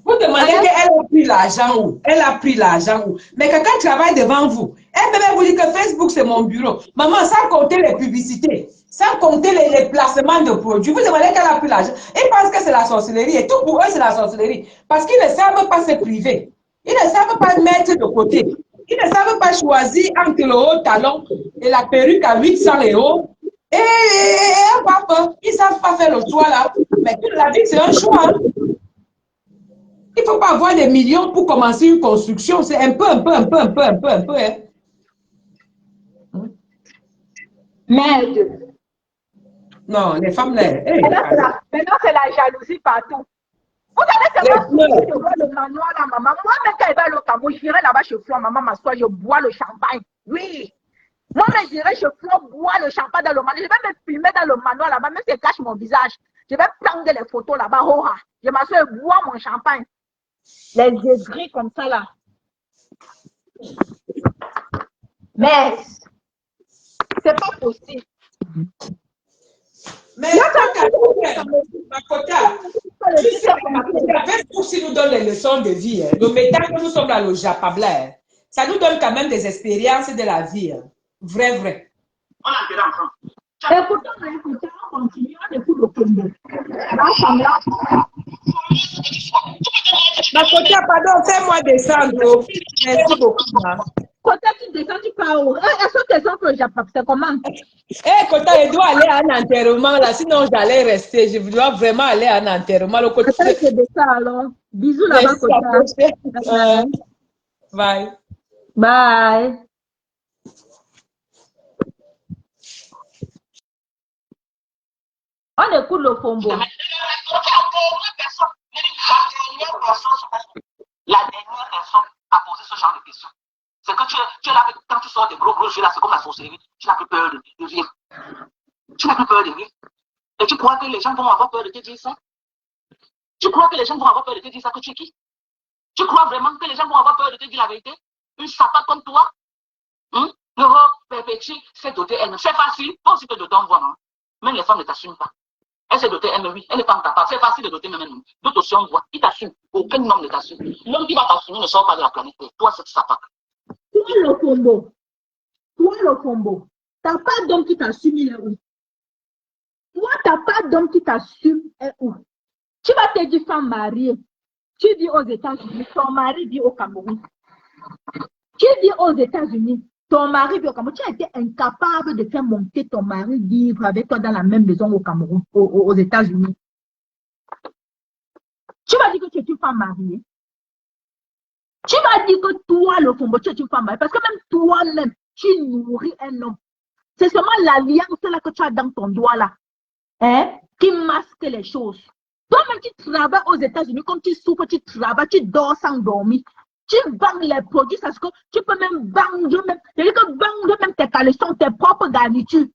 Vous demandez qu'elle a pris l'argent où? Elle a pris l'argent où? Mais quelqu'un travaille devant vous. Elle peut même vous dire que Facebook, c'est mon bureau. Maman, sans compter les publicités, sans compter les placements de produits, vous demandez qu'elle a pris l'argent. Ils pensent que c'est la sorcellerie. Et tout pour eux, c'est la sorcellerie. Parce qu'ils ne savent pas se priver. Ils ne savent pas mettre de côté. Ils ne savent pas choisir entre le haut talon et la perruque à 800 €. Et papa, ils ne savent pas faire le choix là. Mais toute la vie, c'est un choix. Hein. Il ne faut pas avoir des millions pour commencer une construction. C'est un peu. Hein. Merde. Non, les femmes, là. Hey, maintenant, c'est la jalousie partout. Vous savez, c'est pas le manoir là, maman. Moi-même, quand il va au Cameroun, je irai là-bas chez Flo, maman m'assoit, je bois le champagne. Oui. Moi-même, je dirais chez Flo, boire le champagne dans le manoir. Je vais me filmer dans le manoir là-bas, même si je cache mon visage. Je vais prendre les photos là-bas. Oh, je m'assois et bois mon champagne. Les aigris comme ça là. Mais c'est pas possible. Mais Facebook si nous donne les leçons de vie. Hein. Le métal que nous sommes dans le Japabla, ça nous donne quand même des expériences de la vie. Hein. Vrai. On a intérêt à prendre. Écoutez, on continue, on écoute le Congo. Ma Kota, pardon, fais-moi descendre. Merci beaucoup. Hein. Kota, tu descends, tu pars où? Est-ce que tes enfants, c'est comment? Eh, Kota, je dois aller à un enterrement là, sinon j'allais rester. Je dois vraiment aller à un enterrement. Le côté. Je descends alors. Bisous là-bas, Kota. Bye. Bye. On écoute le combo. La dernière personne à poser ce genre de questions. C'est que tu es là, quand tu sors des gros jeux là, c'est comme la sorcellerie. Tu n'as plus peur de rien. Tu n'as plus peur de rien. Et tu crois que les gens vont avoir peur de te dire ça? Tu crois que les gens vont avoir peur de te dire ça que tu es qui? Tu crois vraiment que les gens vont avoir peur de te dire la vérité? Une sapate comme toi? L'Europe perpétue s'est dotée elle-même. C'est facile. Toi aussi, tu te doter en voix, non? Même les femmes ne t'assument pas. Elle s'est dotée elle-même, oui. Elle n'est pas capable. C'est facile de doter même un homme. D'autres aussi, on voit. Ils t'assument. Aucun homme ne t'assume. L'homme qui va t'assumer ne sort pas de la planète. Toi, c'est sapate. Toi, le combo. Ta part d'homme qui t'assume, il est où? Toi, ta part d'homme qui t'assume est où? Tu vas te dire femme mariée. Tu vis aux États-Unis, ton mari vit au Cameroun. Tu vis aux États-Unis, ton mari vit au Cameroun. Tu as été incapable de faire monter ton mari vivre avec toi dans la même maison au Cameroun, aux États-Unis. Tu vas dire que tu es une femme mariée. Tu vas dire que toi, le Fombo, tu es une femme mariée. Parce que même toi-même, tu nourris un homme. C'est seulement l'alliance là que tu as dans ton doigt là, hein, qui masque les choses. Toi-même, tu travailles aux États-Unis, comme tu souffres, tu travailles, tu dors sans dormir. Tu vends les produits, parce que tu peux même vendre, même tes caleçons, tes propres garnitures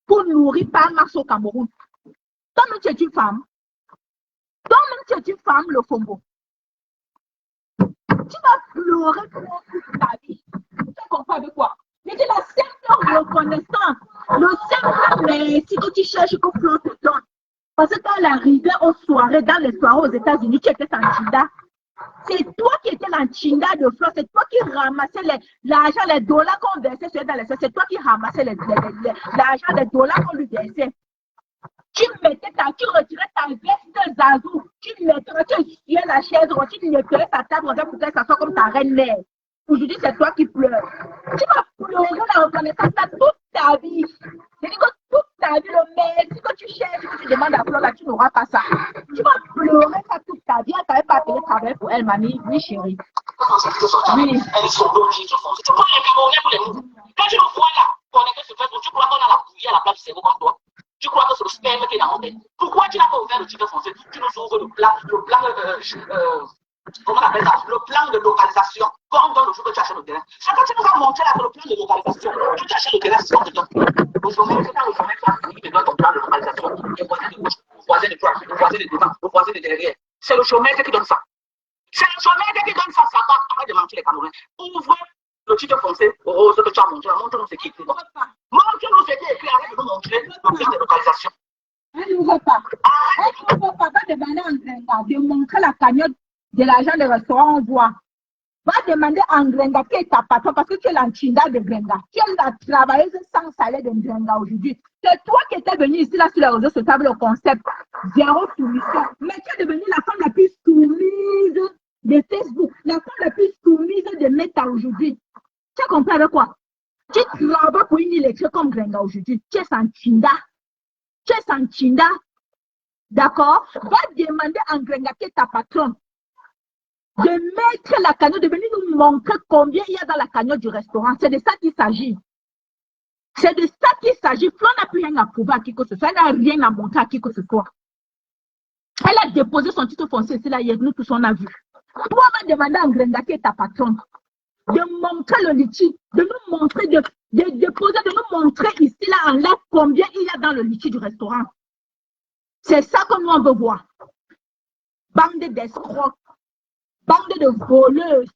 pour nourrir par masse au Cameroun. Toi-même, tu es une femme. Toi-même, tu es une femme, le Fombo. Tu vas pleurer pour toute ta vie. Tu comprends avec quoi? Mais c'est la simple reconnaissance, le simple merci que tu cherches que Flo te donne. Parce que quand elle arrivait aux soirées, dans les soirées aux États-Unis, tu étais en Chinda. C'est toi qui étais en Chinda de Flo, c'est toi qui ramassais l'argent, les dollars qu'on versait dans les soirées, c'est toi qui ramassais l'argent, les dollars qu'on lui versait. Tu retirais ta veste Zazou, tu mettais, tu essuyais la chaise, tu nettoyais ta table pour qu'elle s'assoie comme ta reine-mère. Aujourd'hui, c'est toi qui pleures. Tu vas pleurer la reconnaissance toute ta vie. Je dis que toute ta vie, le merci que tu cherches, que tu demandes à Flora, tu n'auras pas ça. Tu vas pleurer ça toute ta vie. Elle ne t'avait pas appelé travailler pour elle, mamie. Oui, chérie. Oui. Elles sont dormies, tu prends les Camerounais pour les nouveaux. Quand tu le vois là, qu'on est que ce fait, tu crois qu'on a la bouillie à la place du cerveau comme toi. Tu crois que c'est le sperme qui est dans mon tête. Pourquoi tu n'as pas ouvert le titre français? Tu nous ouvres le plan comment on appelle ça? Le plan de localisation. Comme dans le jour que tu achètes le terrain. C'est quand tu nous as montré là, le plan de localisation. Tu achètes le terrain si on te donne. Le sommet, c'est quand le sommet qui te donne ton plan de localisation. Le voisin de gauche, le voisin de droite, le voisin de devant, le voisin de derrière. C'est le sommet qui donne ça. C'est le sommet qui donne ça. Ça va. Arrête de mentir les Camerounais. Ouvre le titre français rose que tu as montré. Montre-nous ce qui est écrit. Montre-nous ce qui est écrit. Arrête de nous montrer le plan de localisation. Elle n'ouvre pas. Elle n'ouvre pas. Va demander à Ngrenga de montrer la cagnotte de l'argent de restaurant, on voit. Va demander à Ngrenga qui est ta patron parce que tu es l'enchinda de Ngrenga. Tu es la travailleuse sans salaire de Ngrenga aujourd'hui. C'est toi qui étais venu ici là sur les réseaux sociaux le concept zéro soumission. Mais tu es devenue la femme la plus soumise de Facebook, la femme la plus soumise de Meta aujourd'hui. Tu comprends avec quoi? Tu travailles pour une élection comme Ngrenga aujourd'hui. Tu es Sanchinda. Tu es Sanchinda. D'accord? Va demander à Ngrenga qui est ta patronne de mettre la cagnotte, de venir nous montrer combien il y a dans la cagnotte du restaurant. C'est de ça qu'il s'agit. C'est de ça qu'il s'agit. Flo n'a plus rien à prouver à qui que ce soit. Elle n'a rien à montrer à qui que ce soit. Elle a déposé son titre foncier ici là hier. Nous tous on a vu. Toi, va demander à Ngrenga qui est ta patronne de montrer le litchi, de nous montrer, de déposer, de nous montrer ici là en live combien il y a dans le litchi du restaurant. C'est ça que nous on veut voir. Bande d'escrocs. Bande de voleuses,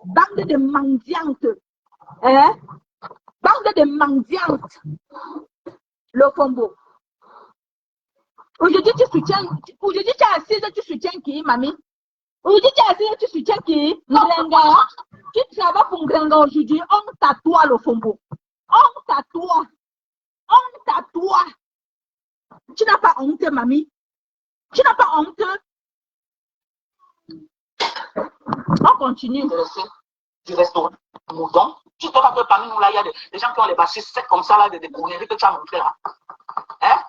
bande de mendiantes, hein? Bande de mendiantes, le Fombo. Aujourd'hui, tu es assise, tu soutiens qui, mamie? Aujourd'hui, tu es assise, tu soutiens qui? Ngrenga. Tu travailles pour Ngrenga aujourd'hui, honte à toi, le Fombo. Honte à toi. Honte à toi. Tu n'as pas honte, mamie? Tu n'as pas honte? On continue. Du restaurant Mouton. Tu sais pas que parmi nous là, il y a des gens qui ont les bassistes secs comme ça, là, des conneries que tu as montré là. Hein?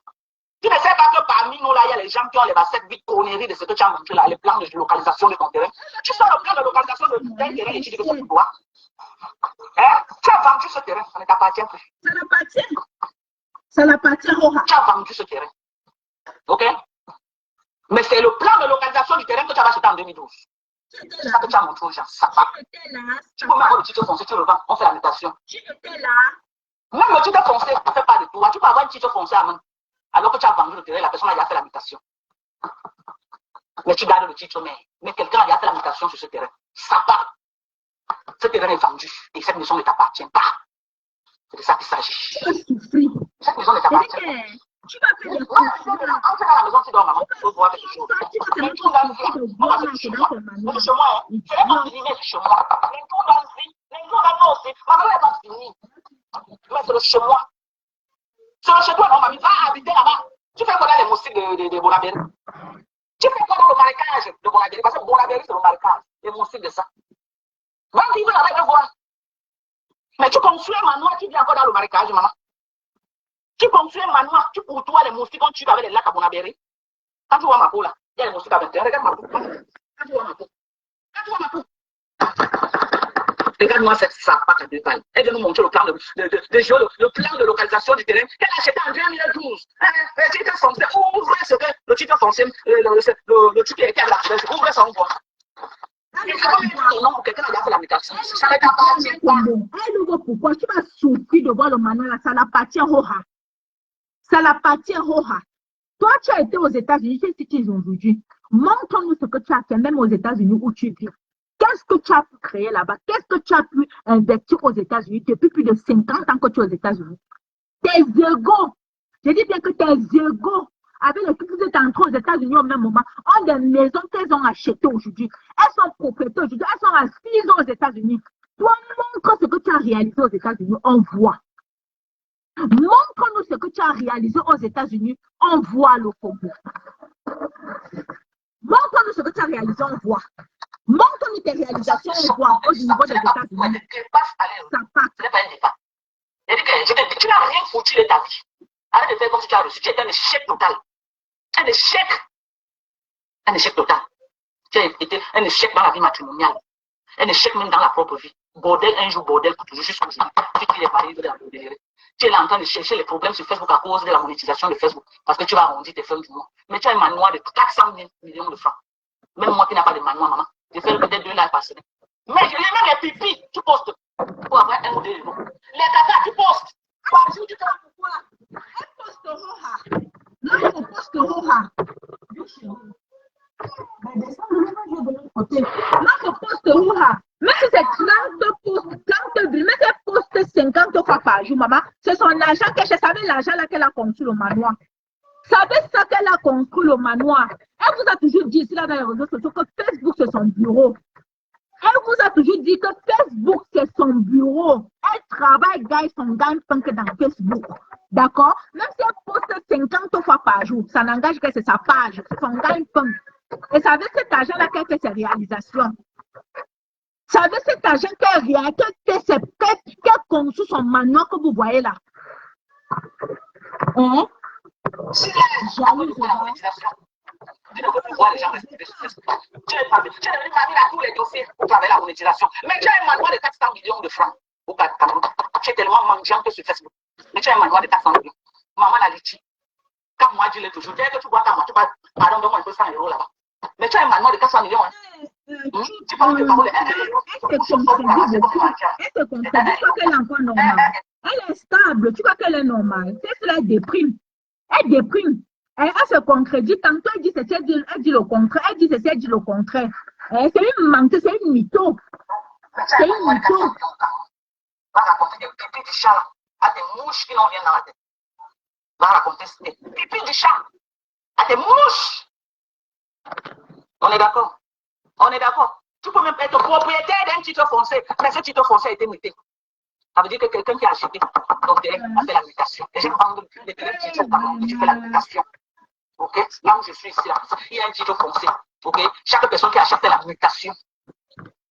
Tu ne sais pas que parmi nous là, il y a les gens qui ont les bassistes vides conneries de ce que tu as montré là, les plans de localisation de ton terrain. Tu sais le plan de localisation de tel terrain et tu dis que c'est pour toi. Hein? Tu as vendu ce terrain, ça ne t'appartient plus. Ça l'appartient. Ça l'appartient au Tu as vendu ce terrain. Ok? Mais c'est le plan de localisation du terrain que tu as acheté en 2012. C'est ça que tu as montré aux gens. Ça va. Tu peux même avoir le titre foncier, tu le vends, on fait la mutation. Tu étais là. Même le titre foncier ne fait pas de toi. Tu peux avoir un titre foncier à main. Alors que tu as vendu le terrain, la personne a déjà fait la mutation. Mais tu gardes le titre, mais quelqu'un a déjà fait la mutation sur ce terrain. Ça part. Ce terrain est vendu et cette maison ne t'appartient pas. C'est de ça qu'il s'agit. Tu vas souffrir. Cette maison ne t'appartient pas. Tu vas faire des Quand tu es dans la maison, tu dors, maman, tu peux voir quelque chose. Les tours dans le vie, on va se chez moi. C'est chez moi, hein. C'est pas fini, mais c'est chez moi. Les tours dans le vie, les tours dans le vie aussi. Ma maman n'est pas finie. Mais c'est le chez moi. C'est chez toi, non, mamie, va habiter là-bas. Tu fais quoi dans les moustiques de Bonabéry? Tu fais quoi dans le marécage de Bonabéry? Parce que Bonabéry, c'est le marécage. Les moustiques de ça. Va vivre là-bas et va voir. Mais tu construis un manoir, tu viens encore dans le marécage, maman. Tu construis un manoir, tu pour toi les moustiques, quand tu vas avec les lacs à Bonabéry. Quand tu vois ma peau là, il y a les moustiques à l'intérieur. Regarde ma peau. Quand tu vois ma peau. Quand tu vois ma peau. Regarde-moi cette sapate à deux balles. Elle vient nous montrer le plan le plan de localisation du terrain qu'elle a acheté en 2012. Le titre foncier, ouvrez ce que le titre foncier, le truc qui a été à la flèche, ouvrez ça, on voit. Non, quelqu'un a fait la mutation. Ça ne t'appartient pas. Elle ouvre pourquoi tu vas souffrir de voir le manoir là, ça l'appartient au Roha. Ça l'appartient au Roha. Toi, tu as été aux États-Unis, tu sais ce qu'ils ont aujourd'hui. Montre-nous ce que tu as fait, même aux États-Unis où tu vis. Qu'est-ce que tu as pu créer là-bas? Qu'est-ce que tu as pu investir aux États-Unis depuis plus de 50 ans que tu es aux États-Unis? Tes égaux, je dis bien que tes égaux, avec les qui vous êtes entrés aux États-Unis au même moment, ont des maisons qu'elles ont achetées aujourd'hui. Elles sont propriétaires aujourd'hui, elles sont assises aux États-Unis. Toi, montre ce que tu as réalisé aux États-Unis, on voit. Montre-nous ce que tu as réalisé aux États-Unis, on voit le Congo. Montre-nous ce que tu as réalisé, on voit. Montre-nous tes réalisations, on voit au niveau des États-Unis. Ça part. Tu n'as rien foutu de ta vie. Arrête de faire comme si tu as reçu. Tu es un échec total. Un échec. Un échec total. Tu as été un échec dans la vie matrimoniale. Un échec même dans la propre vie. Bordel un jour, bordel pour toujours, jusqu'au jour. Tu tires les paris de la bordellerie. Tu es là en train de chercher les problèmes sur Facebook à cause de la monétisation de Facebook. Parce que tu vas arrondir tes fins du mois. Mais tu as un manoir de 400 millions de francs. Même moi qui n'ai pas de manoir, maman. Je fais peut-être 2 lives par semaine. Mais je les mets les pipis, tu postes. Pour avoir un modèle. Les caca, tu postes. Par jour, tu te rends pourquoi? Elle poste Roha. Là, elle poste Roha. Là, je poste Roha. Mais si c'est 30 postes, 30 vues, mais elle poste 50 fois par jour, maman. C'est son argent qu'elle cherche. Savez l'argent là qu'elle a construit le manoir. Savez ça qu'elle a construit le manoir. Elle vous a toujours dit ici là dans les réseaux sociaux que Facebook c'est son bureau. Elle vous a toujours dit que Facebook c'est son bureau. Elle travaille, gagne son gagne-pain dans Facebook. D'accord? Même si elle poste 50 fois par jour, ça n'engage que c'est sa page, c'est son gagne-pain. Et savez cet argent là qu'elle fait ses réalisations. Savez cet argent qu'elle construit son manoir que vous voyez là. Si jamais la monétisation, tu ne peux plus voir les gens rester sur Facebook. Tu es devenu mamie à tous les dossiers pour travailler la monétisation. Mais tu as un manoir de 400 millions de francs au Cameroun. Tu es tellement mendiant que sur Facebook. Mais tu as un manoir de 400 millions. Maman la litchi. Quand moi je l'ai toujours. Dès que tu vois ta main, tu vas, pardon, donne-moi un peu 100 € là-bas. Mais tu as un manoir de 400 millions. Hein. Tu penses que parole elle se contredit qu'elle est encore normale. Elle est stable, tu vois qu'elle est normale. C'est cela, elle déprime. Elle déprime. Elle se concrétise. Tantôt elle dit ceci, elle dit le contraire. Elle dit ceci, elle dit le contraire. C'est une menteuse, c'est une mytho. C'est une mytho. Va raconter des pipis du chat à des mouches qui n'ont rien dans la tête. Va raconter des pipis du chat à des mouches. On est d'accord? On est d'accord? Tu peux même être propriétaire d'un titre foncier, mais ce titre foncier a été muté. Ça veut dire que quelqu'un qui a acheté ton terrain a fait la mutation. Et j'ai vendu des terrains qui sont dans tu fais la mutation. Ok? Là où je suis ici, là, il y a un titre foncier. Ok? Chaque personne qui achète la mutation,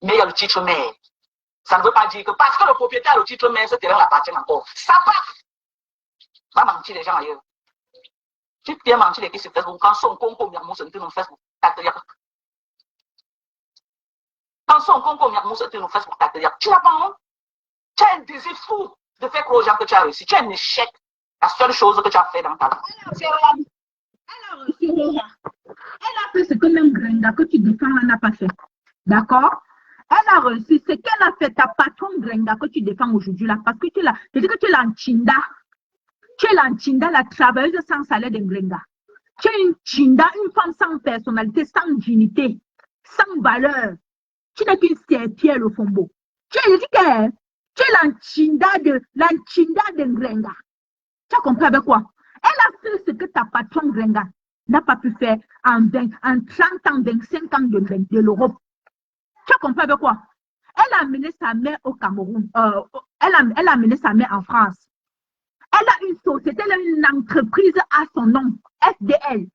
mais il y a le titre mère. Ça ne veut pas dire que parce que le propriétaire a le titre mère, ce terrain appartient encore. Ça part. Va mentir les gens ailleurs. Tu viens mentir les qui sur Facebook. Quand son concours, il y a mon sur Facebook. Quand son concours, il y a mon sur Facebook. Tu n'as pas honte. Tu as un désir fou de faire croire aux gens que tu as réussi. Tu as un échec. La seule chose que tu as fait dans ta vie. Elle a fait ce que même Grenga que tu défends là n'a pas fait. D'accord? Elle a réussi ce qu'elle a fait, ta patronne Grenga que tu défends aujourd'hui là. Parce que tu l'as. Je dis que tu es l'Anchinda. Tu es l'Anchinda, la travailleuse sans salaire de Grenga. Tu es une Chinda, une femme sans personnalité, sans dignité, sans valeur. Tu n'es qu'une serpillère au fombo. Tu es l'Anchinda de Grenga. Tu as compris avec quoi? Elle a fait ce que ta patronne Grenga n'a pas pu faire en 30 ans, 25 ans de l'Europe. Tu as compris avec quoi? Elle a amené sa mère au Cameroun. Elle a amené sa mère en France. Elle a une société, elle a une entreprise à son nom, FDL.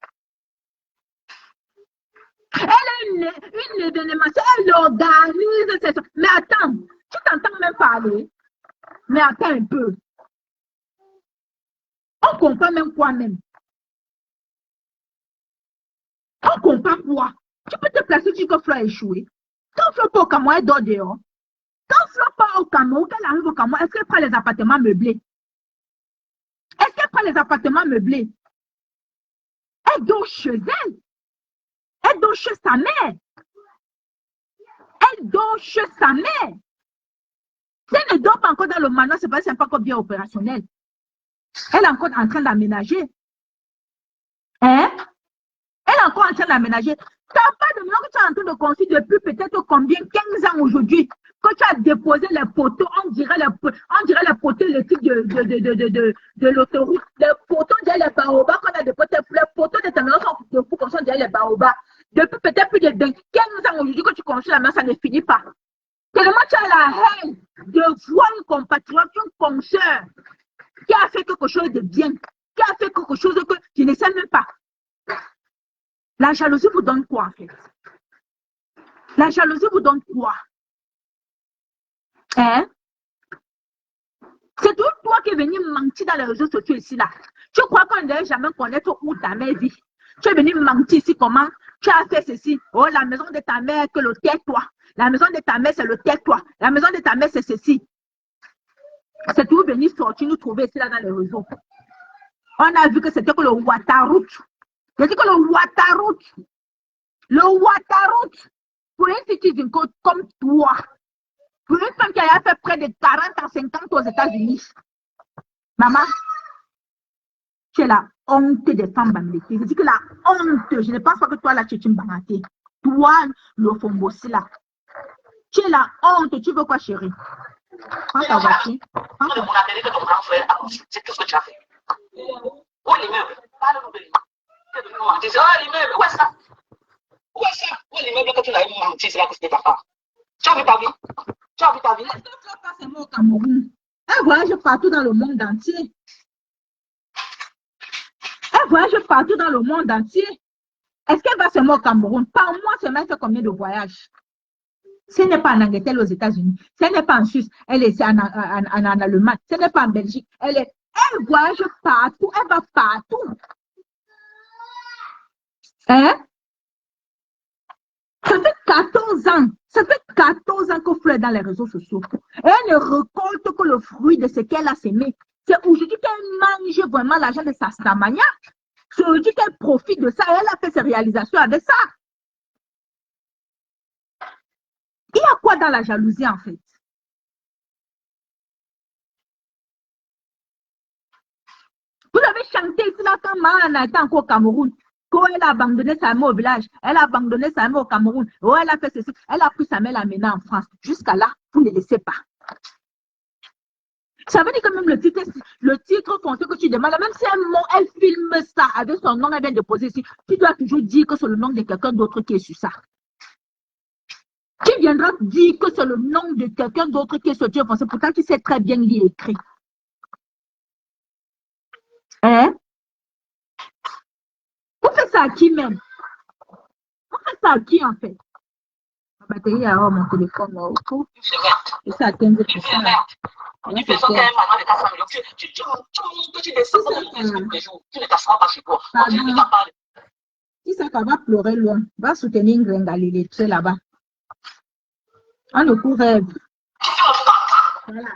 Elle a une événementielle, elle organise ses choses. Mais attends, tu t'entends même parler. Mais attends un peu. On comprend même quoi même. On comprend quoi. Tu peux te placer sur que Flo a échoué. Quand Flo pas au Cameroun, elle dort dehors. Quand Flo pas au Cameroun, qu'elle arrive au Cameroun, est-ce qu'elle prend les appartements meublés? Est-ce qu'elle prend les appartements meublés? Elle dort chez elle. Elle dort chez sa mère. Elle dort chez sa mère. Si elle ne dort pas encore dans le manoir, c'est pas encore bien opérationnel. Elle est encore en train d'aménager. Hein? Elle est encore en train d'aménager. Tu n'as pas de maison que tu es en train de construire depuis peut-être combien? 15 ans aujourd'hui. Quand tu as déposé les poteaux, on dirait les poteaux électriques de l'autoroute. Les poteaux, on dirait les baobabs qu'on a déposés. Les poteaux de ta maison sont de fou comme ça, on dirait les baobabs. Depuis peut-être plus de 15 ans aujourd'hui que tu construis la maison, ça ne finit pas. Tellement tu as la haine de voir une compatriote, une consoeur qui a fait quelque chose de bien, qui a fait quelque chose que tu ne sais même pas. La jalousie vous donne quoi en fait? La jalousie vous donne quoi? Hein? C'est toujours toi qui es venu mentir dans les réseaux sociaux ici là. Tu crois qu'on ne devait jamais connaître où ta mère vit? Tu es venu mentir ici comment? Tu as fait ceci. Oh, la maison de ta mère, que le tais-toi. La maison de ta mère, c'est le tais-toi. La maison de ta mère, c'est ceci. C'est toujours venu sortir nous trouver ici là dans les réseaux. On a vu que c'était que le Ouattaroute. J'ai dit que le Ouattaroute, pour une citoyenne comme toi, pour une femme qui a fait près de 40 ans, 50 aux États-Unis, maman, tu es la honte des femmes bamlétées. Je dis que la honte, je ne pense pas que toi là, tu es une banaté. Toi, le Fombossi là, tu es la honte. Tu veux quoi, chérie? Prends ta voiture. C'est tout ce que tu as fait. Où est l'immeuble? Parle-nous de l'immeuble. Oh, l'immeuble, où est ça? Où est ça? Où est l'immeuble que tu l'as menti? C'est là que c'était ta femme. Tu as vu ta vie? Tu as vu ta vie? Est-ce que tu as passé au Cameroun? Elle voyage partout dans le monde entier. Elle voyage partout dans le monde entier. Est-ce qu'elle va seulement au Cameroun? Par mois, seulement, elle fait combien de voyages? Si elle n'est pas en Angleterre, aux États-Unis, si elle n'est pas en Suisse, elle est en Allemagne, si elle n'est pas en Belgique, elle voyage partout, elle va partout. Hein? Ça fait 14 ans. Ça fait 14 ans qu'on flirte dans les réseaux sociaux. Et elle ne récolte que le fruit de ce qu'elle a semé. C'est aujourd'hui qu'elle mange vraiment l'argent de sa stamania. C'est aujourd'hui qu'elle profite de ça. Et elle a fait ses réalisations avec ça. Il y a quoi dans la jalousie en fait? Vous avez chanté ici là quand Mahana était encore au Cameroun. Quand elle a abandonné sa mère au village, elle a abandonné sa mère au Cameroun. Oh, elle a fait ceci. Elle a pris sa mère, l'a amenée en France. Jusqu'à là, vous ne laissez pas. Ça veut dire que même le titre foncé que tu demandes, même si elle filme ça avec son nom, elle vient de poser ici, tu dois toujours dire que c'est le nom de quelqu'un d'autre qui est sur ça. Qui viendra dire que c'est le nom de quelqu'un d'autre qui est sur Dieu foncé, pourtant tu sais très bien lire écrit. Hein? Vous faites ça à qui même? Vous faites ça à qui en fait? La batterie a mon téléphone autour. Et ça atteint de tout ça. Tu fais ça quand même maman de ta famille. Tu montres que tu descends tous les jours. Tu ne t'assois pas chez toi. Si ça va pleurer loin, va soutenir Grengalilé, tu es là-bas. On le court rêve. Voilà.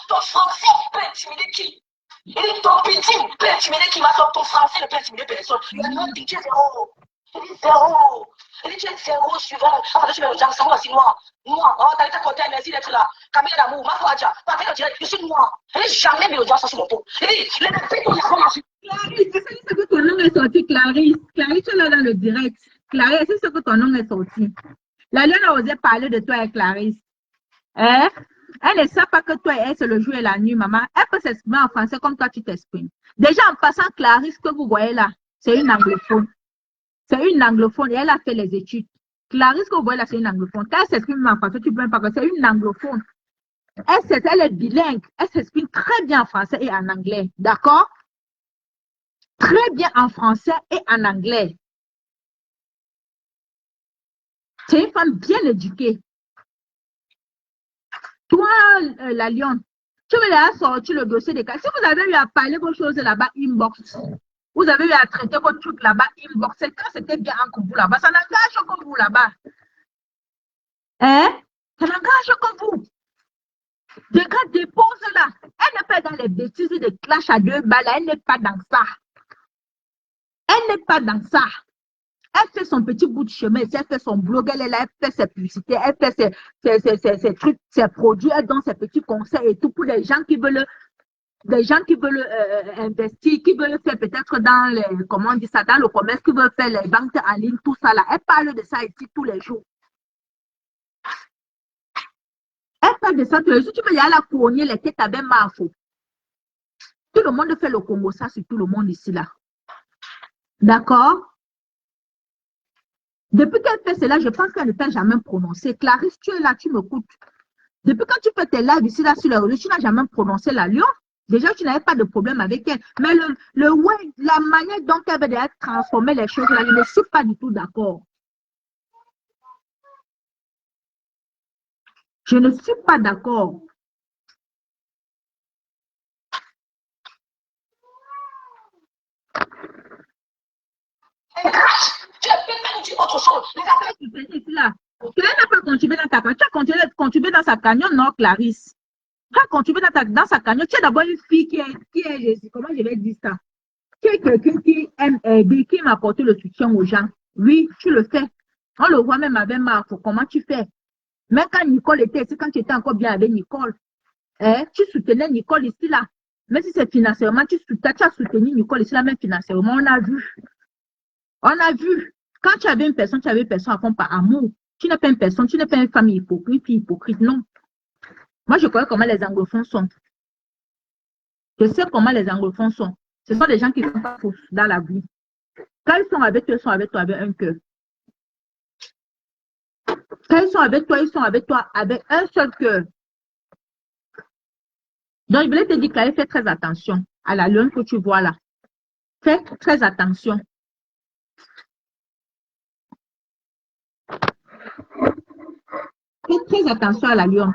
Ton français peut intimider qui? Il est ton petit peut intimider qui? Ton français ne peut intimider personne. Il dit tu es zéro. Il dit zéro. Il dit tu es zéro suivant. Après tu mets le genre, ça va aussi noir. Noir. Oh, t'as été content, merci d'être là. Camille d'amour, ma foi, partez le direct, je suis noir. Il dit jamais mis le genre sur mon dos. Il dit, les bébés, ils sont marchés. Clarisse, c'est que ton nom est sorti, Clarisse. Clarisse, tu es là dans le direct. Clarisse, c'est que ton nom est sorti. La lionne a osé parler de toi avec Clarisse. Hein? Elle ne sait pas que toi et elle, c'est le jour et la nuit, maman. Elle peut s'exprimer en français comme toi, tu t'exprimes. Déjà, en passant, Clarisse, que vous voyez là, C'est une anglophone. C'est une anglophone et elle a fait les études. Clarisse, que vous voyez là, c'est une anglophone. Quand elle s'exprime en français, tu peux même pas que c'est une anglophone. Elle est bilingue. Elle s'exprime très bien en français et en anglais. D'accord? Très bien en français et en anglais. C'est une femme bien éduquée. Toi, la lionne, tu veux aller sortir le dossier des cas. Si vous avez eu à parler vos choses là-bas, inbox. Vous avez eu à traiter votre truc là-bas, inbox. C'est quand c'était bien entre vous là-bas. Ça n'engage que vous là-bas. Hein? Ça n'engage que vous. Des gars déposent là. Elle n'est pas dans les bêtises de clash à 2 balles. Elle n'est pas dans ça. Elle n'est pas dans ça. Elle fait son petit bout de chemin, elle fait son blog, elle fait ses publicités, elle fait ses trucs, ses produits, elle donne ses petits conseils et tout pour les gens qui veulent, investir, qui veulent faire peut-être dans les, comment on dit ça, dans le commerce, qui veulent faire les banques en ligne, tout ça là. Elle parle de ça ici tous les jours. Elle parle de ça tous les jours. Tu peux y aller à la couronner les têtes avec Marfo. Tout le monde fait le Congo, ça sur tout le monde ici là. D'accord? Depuis qu'elle fait cela, je pense qu'elle ne t'a jamais prononcé. Clarisse, tu es là, tu m'écoutes. Depuis quand tu fais tes lives ici, là, sur les réseaux, tu n'as jamais prononcé la lion. Déjà, tu n'avais pas de problème avec elle. Mais la manière dont elle veut transformer les choses, là, je ne suis pas du tout d'accord. Je ne suis pas d'accord. Tu as même dit autre chose. Les affaires tu fais ici, là. Tu n'as pas continué dans ta cagnotte. Tu as continué dans sa cagnotte, non, Clarisse? Tu as continué dans sa cagnotte. Tu es d'abord une fille qui est, comment je vais dire ça? Qui est quelqu'un qui aime aider, qui m'apporte le soutien aux gens. Oui, tu le fais. On le voit même avec Marc. Comment tu fais? Même quand Nicole était ici, quand tu étais encore bien avec Nicole, tu soutenais Nicole ici, là. Même si c'est financièrement, tu as soutenu Nicole ici, là, même financièrement, on a vu. On a vu. Quand tu avais une personne à fond par amour. Tu n'es pas une personne, tu n'es pas une femme hypocrite, non. Moi, je connais comment les anglophones sont. Je sais comment les anglophones sont. Ce sont des gens qui ne sont pas fous dans la vie. Quand ils sont avec toi, avec un cœur. Quand ils sont avec toi avec un seul cœur. Donc, je voulais te dire qu'elle fait très attention à la lune que tu vois là. Fais très attention. Fais très attention à la lune.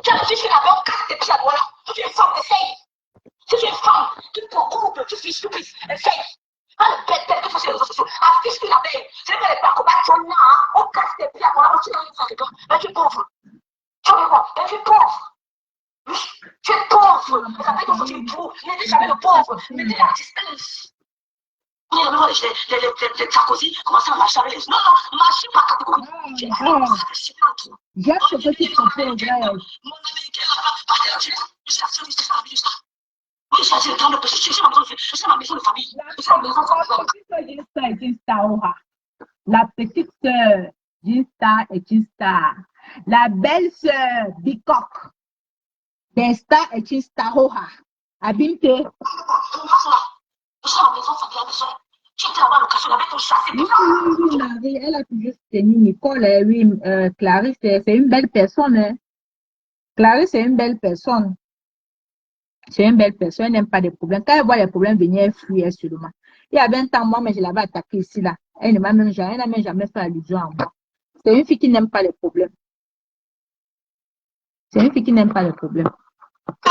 tu as réfléchi là-bas, on casse tes pieds à moi là. Tu es une femme, essaye. Si tu es une femme, tu te coupes, tu fais stupide, essaye. Ah, bête, tu fais sur les réseaux sociaux. Affiche que la belle. C'est pas les parcours, on casse tes pieds à moi là. Tu es une femme, tu es pauvre. Tu es quoi? Tu es pauvre. Oui, tu es pauvre. Ça fait que tu es pauvre. N'aidez jamais le pauvre. Mettez la distance. Les Sarkozy commencent à marcher avec les... Non, marchez pas catégorique. J'ai ce petit propos, Mon américain là-bas, parce que tu c'est ça la vie de ça. Oui, j'ai le temps de péché, c'est ma maison de famille. C'est ma maison de famille. La petite sœur Ginsta est une star. La belle sœur Bikok des stars est une star. Abimte. Oui, Marie, elle a toujours tenu Nicole. Oui, Clarisse, c'est une belle personne. Hein. Clarisse, c'est une belle personne. C'est une belle personne, elle n'aime pas des problèmes. Quand elle voit les problèmes venir, elle fuit seulement. Il y a 20 ans, moi, mais je l'avais attaquée ici, là. Elle n'a même jamais fait allusion à moi. C'est une fille qui n'aime pas les problèmes. C'est une fille qui n'aime pas les problèmes. On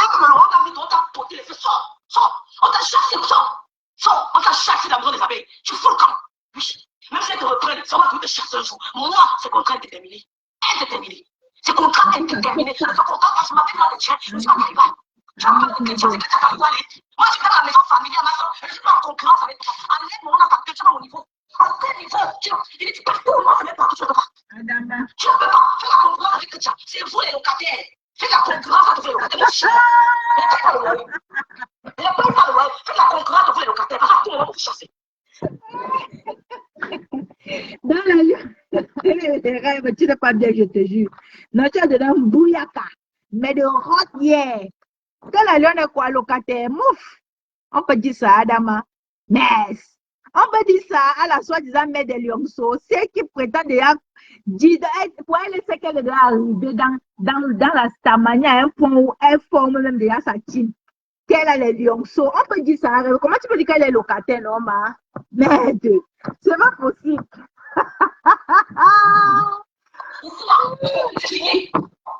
t'a chassé, on t'a chassé dans la maison des abeilles. Tu fous le camp. Oui. Même si elle te reprenne, ça va te chasser un jour. Moi, c'est contrat déterminé. Elle est déterminée. C'est contrat déterminé. Ce contrat va se mettre dans les tiens. Je suis en rival. Tu vas pas de chrétien, c'est que tu vas aller. Moi, je suis dans la maison familiale, ma soeur. Je suis pas en concurrence avec toi. Enlève-moi dans ta tête, tu vas au niveau. À quel niveau? Il est partout, moi, je ne vais pas, tu ne peux pas. Tu ne peux pas. Fais la concurrence avec chrétien. C'est vous les locataires. Fais la concurrence avec les locataires. Fais la concurrence avec les locataires. Parce que tout le monde vous chasser. Dans la vie, tu n'es pas bien, je te jure. Non, tu as dedans bouyaka, mais de rot hier. Quand la lionne est quoi, locataire, mouf. On peut dire ça, Adama. Mais on peut dire ça à la soi-disant mère des lionceaux. Ceux qui prétendent déjà dire, pour elle, c'est qu'elle est déjà arrivée dans la stamania, à un point où elle forme même déjà sa team. Qu'elle a les lionceaux. On peut dire ça. Comment tu peux dire qu'elle est locataire, non, ma? Merde. C'est pas possible. C'est fini.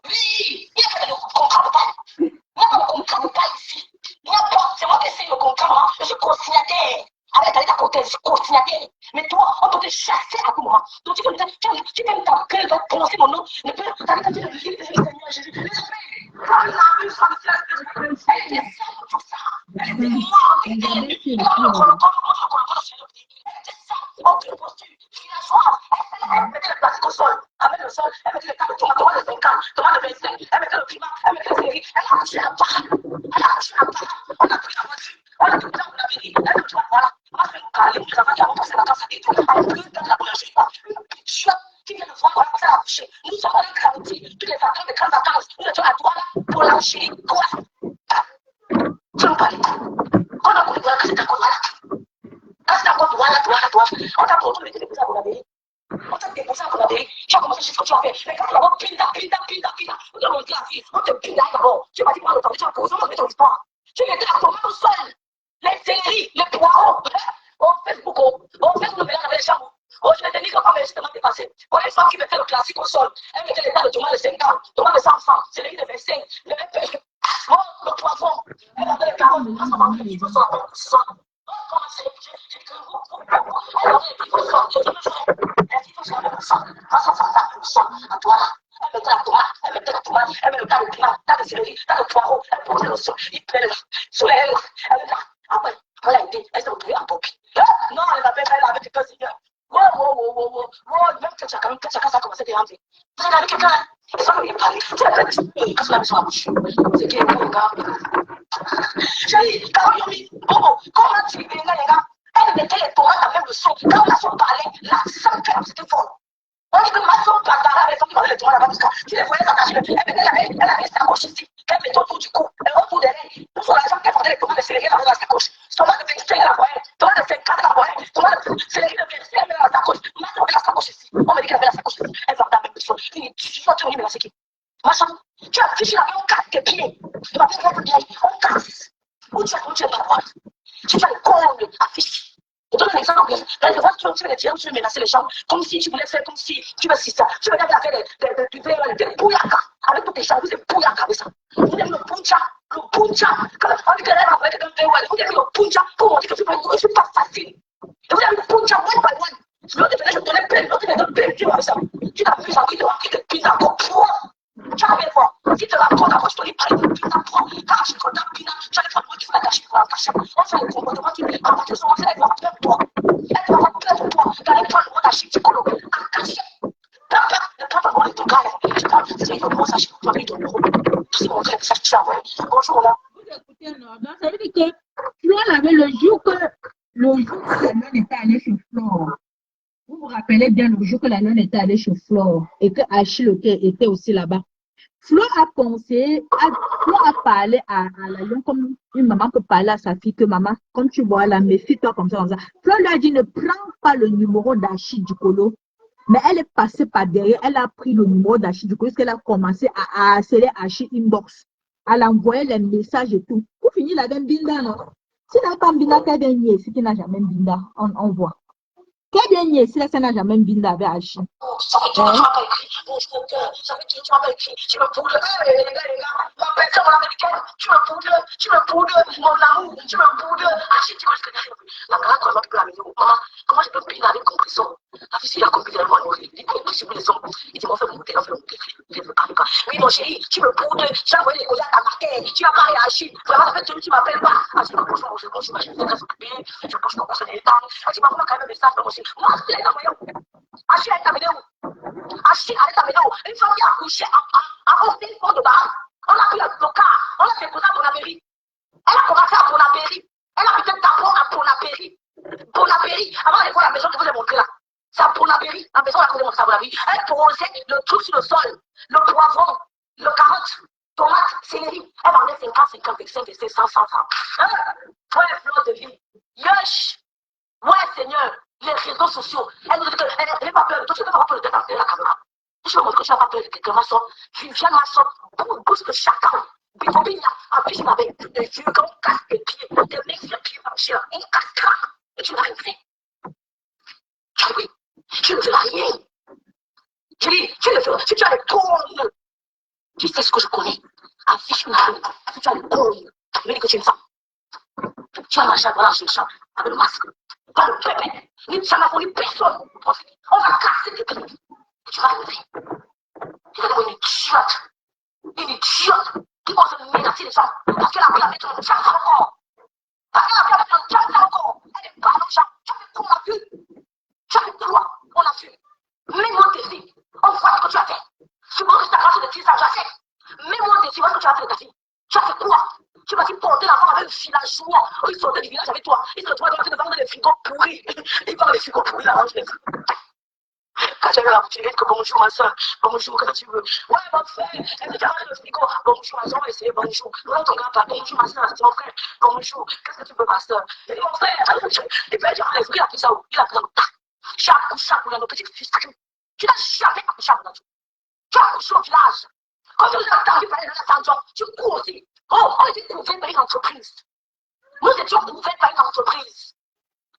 Oui, il y a le contrat. Il n'y a pas de contrat ici. Il n'y a pas, c'est moi qui signe le contrat. Je suis co-signataire. Avec ta côté, je suis co-signataire. Mais toi, on peut te chasser à tout moment. Donc tu peux me taper, prononcer mon nom. Ne peux pas te dire le Seigneur Jésus. Quand il a vu ça, elle était simple pour ça. Elle était morte. Elle était elle mettait le plastique au sol, avec le sol, elle mettait le tas de tomates de 5 ans, tomates de 25, elle mettait le piment, elle mettait le céleri, elle a acheté la barre, on a pris la voiture, on a tout le temps, on a fini, elle a dit voilà, moi je vais nous caler, nous avons dit avant passer la casse et tout, en plus dans la boulangerie, une petite chouette qui vient de voir, on va passer à la boucher, nous sommes allés grandir, tous les vacances, les grandes vacances, nous étions à Douala pour l'Algérie, quoi, tu nous parles, on a couru voir que c'est encore Douala, quand c'est encore Douala, on t'a pour tout mettre les pouces à Bonabéry. On t'a déposé à Bonabéry, tu as commencé ce que tu as fait. Mais quand tu vas voir pinda, on te montre la vie, on te pinda d'abord. Tu vas dire par le temps, tu vas poser, on va mettre ton histoire. Tu mettais la tomate au sol, les céleris, les poireaux, on fait beaucoup, on fait le mélange avec les chambres. Oh, je vais te dire comment j'ai justement dépassé. Pour les femmes qui mettaient le classique au sol, elles mettaient les tas de tomates de 50, tomates de 100 francs, céleri de 25, le pêche, oh, le poivron, elles avaient les carottes, elles sont en train de sur la sol. Elle met le tas de piment, tas de céleri, tas de poireaux, elle pose le sol, il plaît là, soleil, elle est là. Après, elle a été, elle s'est retrouvée en popie. Non, elle avait fait, elle avait quelqu'un, Seigneur. Wow, même que chacun ça a commencé à déranger. Vous avez quelqu'un, ils sont venus parler, tu l'as fait, quand tu l'as mis sur la bouche, c'est qui est bon, gars. Chérie, Karoyomi, Bobo, comment tu es, les gars? Elle mettait les tomates avec le son. Quand la son parlait, l'accent qu'elle c'était fort. On dit que ma son parlait avec son qui parlait les tomates là-bas, parce que tu les voyais s'attacher. Elle avait sa coche ici, qu'elle mettait autour du cou, et autour des reins. Pour son argent, qu'elle vendait les tomates de céleri, elle avait dans sa coche. Tomate de 25, elle la voyait. Tomate de 54, elle la voyait. Tomate de céleri de 25, elle avait dans sa coche. Ma son avait dans sa coche ici. On me dit qu'elle avait dans sa coche ici. Elle vendait avec le son. Tu vas te revenir, mais là, c'est qui? Machin, tu as fichu là, on casse tes pieds. Tu vas faire tes pieds, on casse. Où tu es dans la boîte? Tu vas le corps affiché. Je donne un exemple. Dans les voies, tu veux les tirer, tu veux menacer les gens, comme si tu voulais faire, comme si tu veux si ça. Tu veux faire des bouillaka avec tous tes gens. Vous êtes bouillaka avec ça. Vous êtes le puncha. Quand on dit que l'élève a fait quelqu'un de vous êtes le puncha pour montrer que je ne suis pas facile. Et vous avez le puncha one by one. L'autre je te donne plein, l'autre te donne plein, tu vois avec ça. Tu n'as plus envie de rentrer de pina pour toi. Tu as bien voir. Si tu racontes après, je te dis pas de pina pour toi. Quand je compte un pina, j'allais faire moi qui fais la cacher pour la cacher. On fait le comportement qui est en partie de son elle va plein de toi. Elle va plein de toi. T'allais prendre le mot d'acheter, tu colles à cacher. Papa, ne pas avoir les ton gars. Je pense que c'est une grosse achat pour faire ton numéro. C'est mon frère, ça tu as envoyé. Bonjour là. Vous écoutez, non, donc ça veut dire que Flore avait le jour que la nonne était allée chez Flore. Vous vous rappelez bien le jour que la nonne était allée chez Flore et que Achille était aussi là-bas. Flore a parlé à la lion comme une maman peut parler à sa fille que maman, comme tu vois là, méfie-toi comme ça. Flore lui a dit ne prends pas le numéro d'Achille du colo. Mais elle est passée par derrière, elle a pris le numéro d'Achille du coup, parce qu'elle a commencé à harceler Achille inbox. Elle a envoyé les messages et tout. Pour finir, la même Binda, non? Si n'a pas Binda, qu'elle vient nier, c'est qui n'a jamais Binda, on voit. Qu'elle vient nier, si elle n'a jamais Binda avec Achille. Ça fait tu m'as pas écrit. Ça fait tu m'as pas écrit. Tu me poudres. Les gars. Ma personne américaine. Tu me poudres. Mon amour. Tu me poudres. Achille, tu vois ce que t'as fait. La grande comment tu peux amener au maman. Comment je peux payer avec compression? La fille, il a compris les mots. Il compris sur les hommes. Il dit, on fait monter. Oui, mon chéri, tu me poudres. J'ai envoyé les cousins à ta marquer. Tu n'as pas réagi. Vraiment, ça fait tu m'appelles pas. Achille, bonjour, je pense que je vais s'occuper. Je pense qu'on se détend. Achille, maman, quand même, message de mon chéri. Moi, je l'ai envoyé où? Achille, elle t'a amené où? Achille, elle t'a amené où? Une femme qui a accouché à Austin, Port de Bar. On a pris le car. On a fait ça à Bonapéry. Elle a commencé à Bonapéry. Elle a peut-être d'abord à Bonapéry. Bonapéry. Avant d'aller voir la maison que je vous ai montrée là. C'est à Bonapéry. La maison là que je vous ai montrée à Bonapéry. Elle posait le truc sur le sol. Le poivron. Le carotte. Tomate, céleri, elle vendait 50, 55, 100, 100 francs. Ouais, fleur de vie. Yosh! Ouais, Seigneur, les réseaux sociaux. Elle nous dit qu'elle n'est pas peur de toi, tu ne peux pas peur de tête derrière la caméra. Je vais montrer que tu n'as pas peur de quelqu'un, ma soeur. Viviane, ma soeur, bouge de chacun. Bibobine, en plus, avec des vieux, quand on casse les pieds, des mecs sur les pieds marchés, on casse crack. Et tu n'as rien fait. Tu ne fais rien. Je dis, tu ne fais rien. Si tu as les cornes, tu sais ce que je connais. Affiche-moi, si tu as les cornes, je vais dire que tu es une femme. Tu vas marcher dans le champ avec le masque. Pas le pépé, ni ça n'a pas personne. On va casser tes pieds. Tu vas arriver. Tu vas devenir une idiote. Une idiote qui va se menacer les gens. Parce qu'elle a pris avec un diable encore. Parce qu'elle a pris avec un diable encore. Elle est pas dans le champ. Tu as fait quoi, on a vu? Tu as fait quoi? On a vu. Mets-moi tes filles. On voit ce que tu as fait. Tu penses que ta grâce de 10 ans, tu as fait. Mets-moi tes filles. Vois ce que tu as fait de ta fille. Tu as fait quoi? Tu vas porter l'enfant avec un villageois. Ils sortaient du village avec toi. Ils se retrouvaient en train de vendre des frigos pourris. Ils vendent des frigos pourris là. Quand j'avais la boutique, que bonjour ma soeur, bonjour, qu'est-ce que tu veux? Ouais, mon frère, elle me dit, le frigo, bonjour ma soeur, on va essayer, bonjour. Non, ton grand-père, bonjour ma soeur, c'est mon frère, bonjour, qu'est-ce que tu veux ma soeur? Il dit, mon frère, il peut dire, il a pris ça où? Il a pris ça où? Chaque nos petits fils, tu n'as jamais accouché à Boulando. Tu as accouché au village. Quand tu as entendu parler de la Sanjon, tu cours aussi. Oh, on était couverts par une entreprise. Nous étions couverts par une entreprise.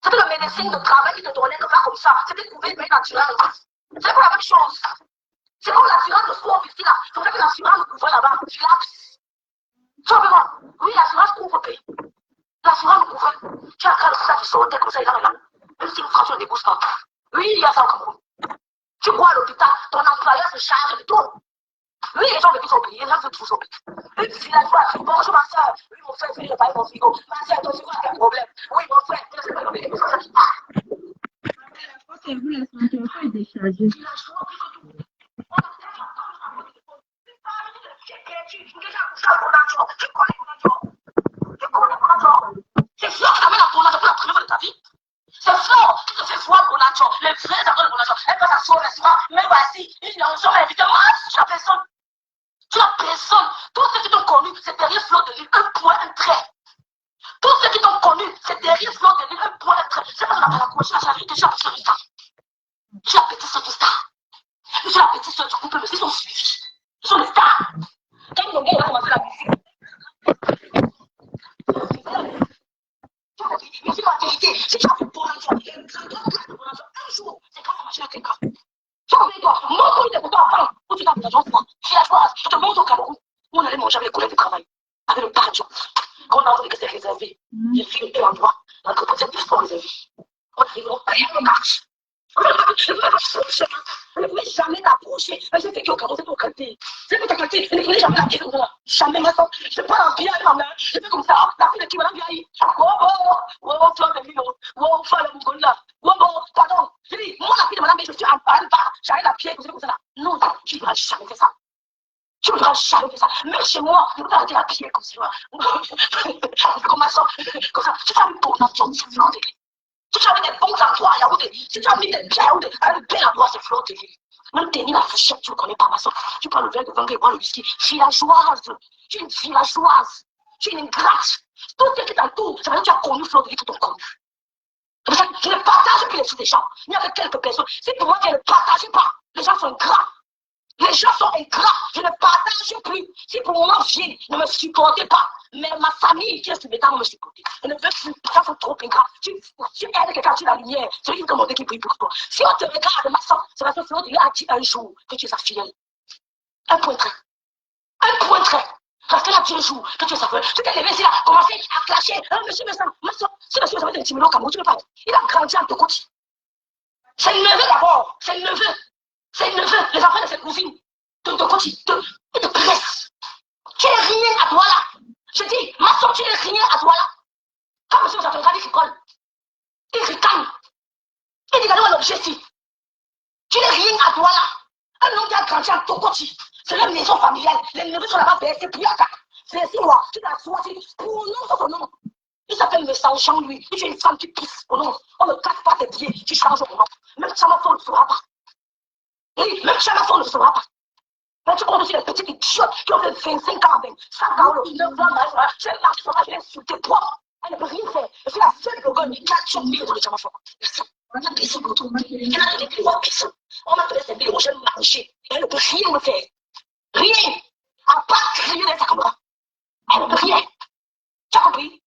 C'était le médecin de travail qui te donnait de faire comme ça. C'était couvert par une assurance. C'est pour la même chose. C'est comme l'assurance de sport ici là. C'est vrai que l'assurance couvre là-bas. Tu lapses. Tu vois, oui, l'assurance couvre le pays. L'assurance couvre. Tu as quand ça qui sautait comme ça, il a là. Même si une fraction ne débouche pas. Oui, il y a ça au Cameroun. Tu crois à l'hôpital, ton employeur se charge de tout. Oui, les gens veulent tous oublier, les gens veulent tous oublier. Une villageoise, bonjour ma soeur. Oui, mon frère, je vais pas mon frigo. Ma soeur, ton frigo a un problème. Oui, mon frère, je ne sais pas comment il C'est vous, la santé, il faut décharger. C'est fort qui amène à Bonanjo pour la première fois de ta vie. C'est fort qui te fait voir Bonanjo, les vrais accords de Bonanjo. Elle passe à son restaurant, même voici, ils n'ont jamais invité. Moi, tu n'as personne. Tu n'as personne. Tous ceux qui t'ont connu, c'est derrière Fleur de Lune, un point, un trait. Tous ceux qui t'ont connu, c'est derrière Fleur de Lune, un point, un trait. C'est pas qu'on a pas la couche, c'est la vérité, tu as petit star. Tu as petit star. Tu as petit star du couple, mais ils sont suivis. Ils sont les stars. Quand mon gars va commencer la musique, mais c'est la vérité. Si tu as fait Bonanjo, un jour, c'est quand tu as marché avec quelqu'un. Tu as fait quoi? Montre-lui des photos avant où tu t'as fait la joie. Villageoise, je te montre au Cameroun où on allait manger avec les collègues de travail, avec le badge. Quand on a entendu que c'est réservé, j'ai fait un endroit, l'entretien plus pour réservé. On arrive, on paye le match. Je ne pouvais jamais t'approcher. J'ai fait au Cameroun, c'est pour qualité. C'est pour ta qualité. Je ne prenais jamais la pied comme ça. Jamais ma soeur. Je prends la pied avec ma main. Je fais comme ça. La fille de qui m'a envoyé. Oh, toi, le mignon. Oh, toi, le mougon là. Oh, pardon. Je dis, moi, la fille de madame, je suis en panne. J'arrive la pied comme ça là. Non, tu ne pourras jamais faire ça. Tu ne pourras jamais faire ça. Même chez moi, je ne peux pas arrêter la pied comme ça. Comme ma soeur. Comme ça. Tu fais un bon avion. C'est Fleur de Lune. Si tu as mis des bons endroits à Yaoundé, si tu as mis des biens à Yaoundé, un bel endroit, c'est Fleur de Lune. Même tenir la fourchette, tu ne connais pas ma soeur. Tu prends le verre de vin et bois le whisky. Villageoise. Tu es une villageoise. Tu es une ingrate. Tout ce qui t'entoure, ça veut dire que tu as connu Fleur de Lune, tout ton connu. C'est pour ça que je ne partage plus les sous des gens, ni avec quelques personnes. C'est pour moi que je ne partage pas. Les gens sont ingrats. Les gens sont ingrats. Je ne partage plus. Si pour moi, vie, ne me supportez pas. Mais ma famille qui est sur mes dents me supporter. Je ne veux plus. Les gens sont trop ingrats. Tu aides quelqu'un sur la lumière. Celui qui commande qui prie pour toi. Si on te regarde, ma soeur, c'est parce que Fleur de Lune a dit un jour que tu es sa filleule. Un point trait. Un point trait. Parce qu'elle a dit un jour que tu es sa filleule. Tu t'es levé ici là, commencé à clasher. Monsieur, ma soeur, si monsieur veut intimider au Cameroun, tu ne peux pas. Il a grandi en Tokoti. C'est le neveu d'abord. C'est le neveu. C'est le neveu. Les enfants de cette cousine. De Tokoti. Ils te pressent. Tu n'es rien à toi là. Je dis, ma soeur, tu n'es rien à toi là. Quand monsieur vous a fait regarder, il rigole. Il ricane. Il dit, regardez l'objectif. Tu n'es rien à toi là. Un homme qui a grandi en Tokoti. C'est la maison familiale. Les neveux sont là-bas, c'est Priaka. C'est moi. Tu l'as choisi. Prononce son nom. Il s'appelle Message Jean, lui. Tu es une femme qui pisse au nom. On ne casse pas tes pieds. Tu changes au nom. Même Chamafon ne le saura pas. Oui, même Chamafon ne le saura pas. Mais tu comptes aussi les petits idiotes qui ont fait 25 ans, 25 ans, le blanc, je vais marcher, je vais insulter toi. Elle ne peut rien faire. Je suis la seule Bourgogne qui a tué dans le Jamafon. On a payé son couteau. Elle a donné des lois puissantes. On m'a donné ses billes, je vais marcher. Elle ne peut rien me faire. Rien. À part crier dans sa caméra. Elle ne peut rien. Tu as compris?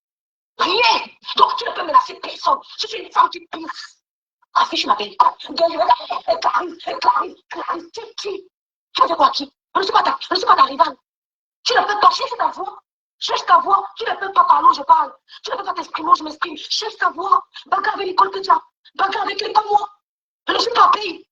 Rien. Donc tu ne peux menacer personne. Je suis une femme qui pisse. Affiche ma belle. Clarisse, tu as fait quoi qui? Je ne suis pas ta rivale. Tu ne peux pas chercher ta voix. Cherche ta voix. Tu ne peux pas parler où je parle. Tu ne peux pas t'exprimer où je m'exprime. Cherche ta voix. Bagarre avec l'école que tu as. Bagarre avec les pas moi. Je ne suis pas payé.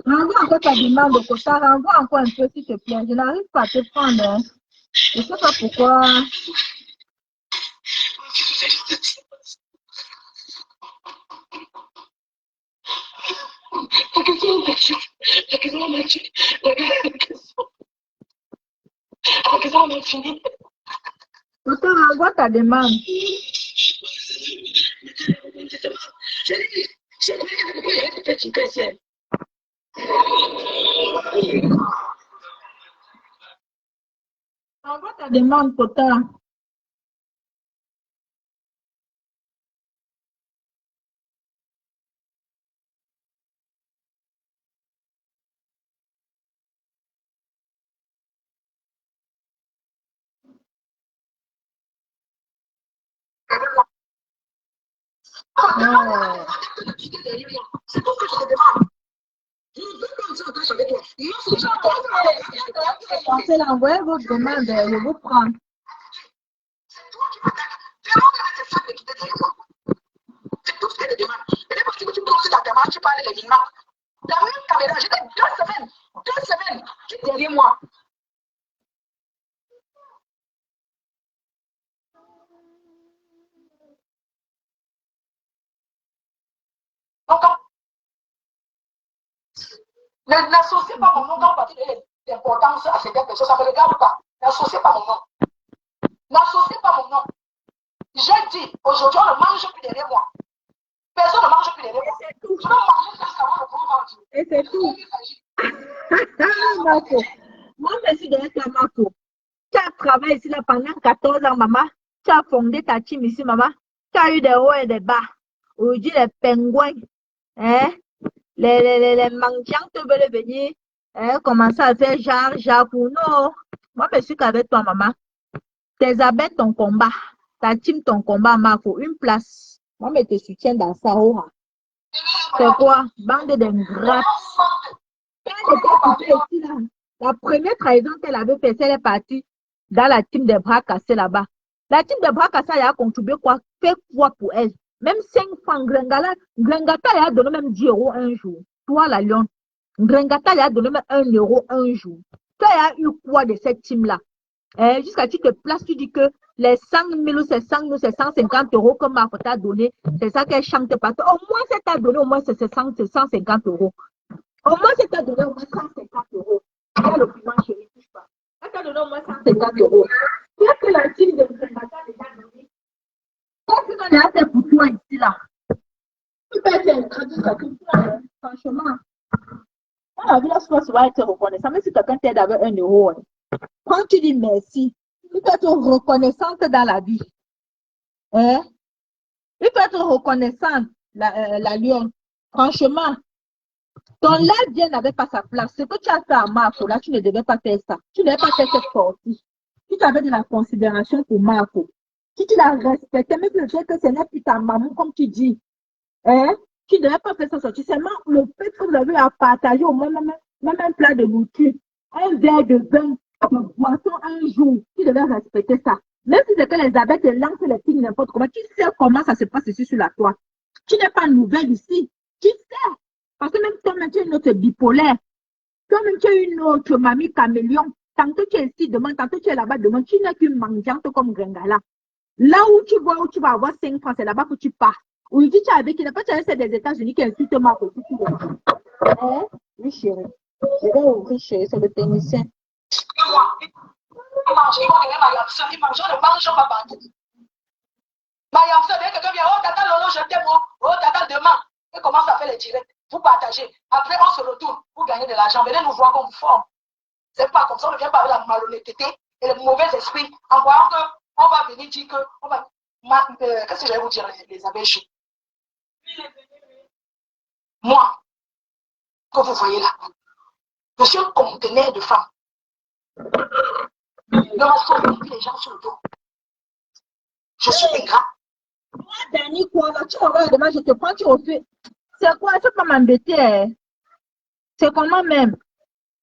Renvoie encore ta demande au quota, renvoie encore un peu s'il te plaît. Je n'arrive pas à te prendre. Hein. Je ne sais pas pourquoi. Quota, renvoie ta demande. Renvoie ta demande, quota. Pensez l'envoyer votre demande, je vous prends. C'est tout ce qu'elle demande. Et parce que tu poses ta demande, tu parles de l'imam. La même caméra, j'étais 2 semaines, tu es derrière moi. Donc, n'associez pas mon nom dans partie de l'importance à ces personnes, ça ne me regarde pas. N'associez pas mon nom. N'associez pas mon nom. J'ai dit, aujourd'hui, on ne mange plus derrière moi. Personne ne mange plus derrière moi. Je vais manger jusqu'à avoir le gros ventre. Et c'est tout. Marco. Moi, je suis derrière toi, Marco. Tu as travaillé ici là, pendant 14 ans, maman. Tu as fondé ta team ici, maman. Tu as eu des hauts et des bas. Aujourd'hui, les pingouins, hein, les mendiants te veulent venir commencer à faire genre, Jacques ou non. Moi, je suis qu'avec toi, maman. Tes abeilles, ton combat. Ta team, ton combat, Marco. Une place. Moi, je te soutiens dans ça. Oh. C'est quoi? Bande d'ingrats. La première trahison qu'elle avait fait, elle est partie dans la team des bras cassés là-bas. La team des bras cassés, elle a contribué quoi? Fait quoi pour elle? Même 5 francs. Grengata, elle a donné même 10 € un jour. Toi, la lionne. Grengata, elle a donné même 1 € un jour. Toi, elle a eu quoi de cette team-là? Jusqu'à ce que tu te places, tu dis que les 100 000 ou c'est 100 000, c'est 150 € que Marco t'a donné. C'est ça qu'elle chante partout. Au moins, c'est t'a donné au moins c'est 150 €. Au moins, c'est t'a donné au moins 150 €. Là, le piment, je ne touche pas. Elle t'a donné au moins 150 €. Qu'est-ce que la team de Grengata a déjà donné? Qu'est-ce qu'on a fait pour toi ici, là? Tu peux faire un crédit, franchement. La vie, là, souvent, va être reconnaissant. Même si quelqu'un t'aide avec 1 €. Quand tu dis merci, il faut être reconnaissante dans la vie. Hein? Il faut être reconnaissante, la lionne. Franchement, ton là n'avait pas sa place. Ce que tu as fait à Marco, là, tu ne devais pas faire ça. Tu ne devais pas faire cette sortie. Si tu avais de la considération pour Marco, si tu la respectais, même le fait que ce n'est plus ta maman, comme tu dis, hein? Tu ne devais pas faire ça sortie. Seulement le fait que vous avez à partager au moins même un plat de nourriture, un verre de vin, de boisson un jour, tu devais respecter ça. Même si c'est que les abeilles te lancent les filles n'importe comment, tu sais comment ça se passe ici sur la toile. Tu n'es pas nouvelle ici. Tu sais. Parce que même toi-même, tu es une autre bipolaire. Toi-même, tu es une autre mamie caméléon. Tantôt tu es ici, demain, tantôt tu es là-bas, demain, tu n'es qu'une mendiante comme Gringala. Là où tu vois, où tu vas avoir 5 francs, c'est là-bas que tu pars. Ou tu es avec qui n'a pas c'est des États-Unis qui insultent ma petite. Hein? Oui, chérie. Je vais ouvrir, chérie, c'est le technicien. Moi, il mange, il mange, il mange, le mange, on va battre. Mariam, vous savez, quelqu'un vient, oh, tata Lolo, je t'aime, oh, tata demain. Et commence à faire les directs. Vous partagez. Après, on se retourne. Vous gagnez de l'argent. Venez nous voir qu'on vous forme. C'est pas comme ça. On ne vient pas avec la malhonnêteté et le mauvais esprit en voyant qu'on va venir dire que on va. Qu'est-ce que je vais vous dire, les abeilles? Moi, que vous voyez là, je suis un conteneur de femmes. Ne m'assommez les gens sur le dos. Je suis ingrat. Moi, Dani, quoi, là, tu regardes demain, je te prends, tu refais. C'est quoi? Tu peux pas m'embêter. Hein? C'est comment même?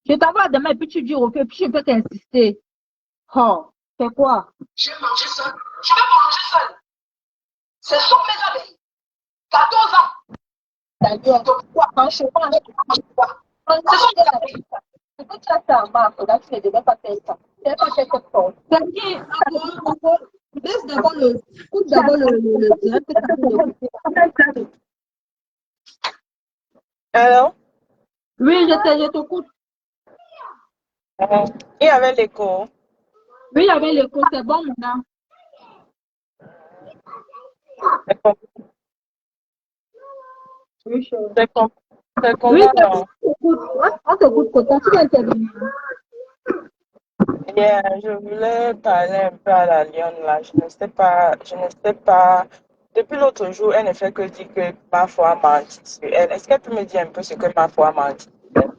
Je t'envoie demain et puis tu dis refais, puis je peux t'insister. Oh, c'est quoi? Je vais manger seul. Je vais manger seul. Ce sont mes abeilles. 14 ans. Daniel, pourquoi? Franchement, ce sont des abeilles. Ce que tu as fait en bas, là, tu ne devais pas faire ça. Tu ne devais pas faire cette chose. Daniel, laisse d'abord coupe d'abord le direct. Alors, Oui, je te coupe. il y avait l'écho. Oui, il y avait l'écho, c'est bon maintenant. Oui, chérie. C'est Oui, comment, c'est non? bon, on te coupe, content. Tu vas intervenir. Yeah, je voulais parler un peu à la lionne là. Je ne sais pas. Depuis l'autre jour, elle ne fait que dire que ma foi a menti sur elle. Est-ce qu'elle peut me dire un peu ce que ma foi a menti sur elle?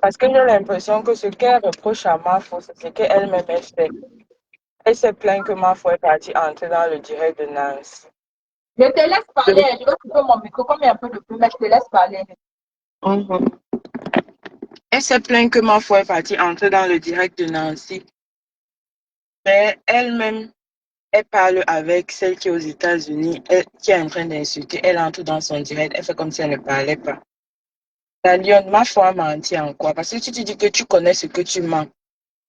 Parce que j'ai l'impression que ce qu'elle reproche à ma foi, c'est ce qu'elle-même a fait. Elle s'est plainte que ma foi est partie entrer dans le direct de Nancy. Je te laisse parler. Je vais couper mon micro comme il y a un peu de pluie, mais je te laisse parler. Mhm. Elle s'est plainte que ma foi est partie entrer dans le direct de Nancy. Mais elle-même, elle parle avec celle qui est aux États-Unis, qui est en train d'insulter. Elle entre dans son direct, elle fait comme si elle ne parlait pas. La lionne, ma foi, menti en quoi? Parce que tu te dis que tu connais ce que tu mens.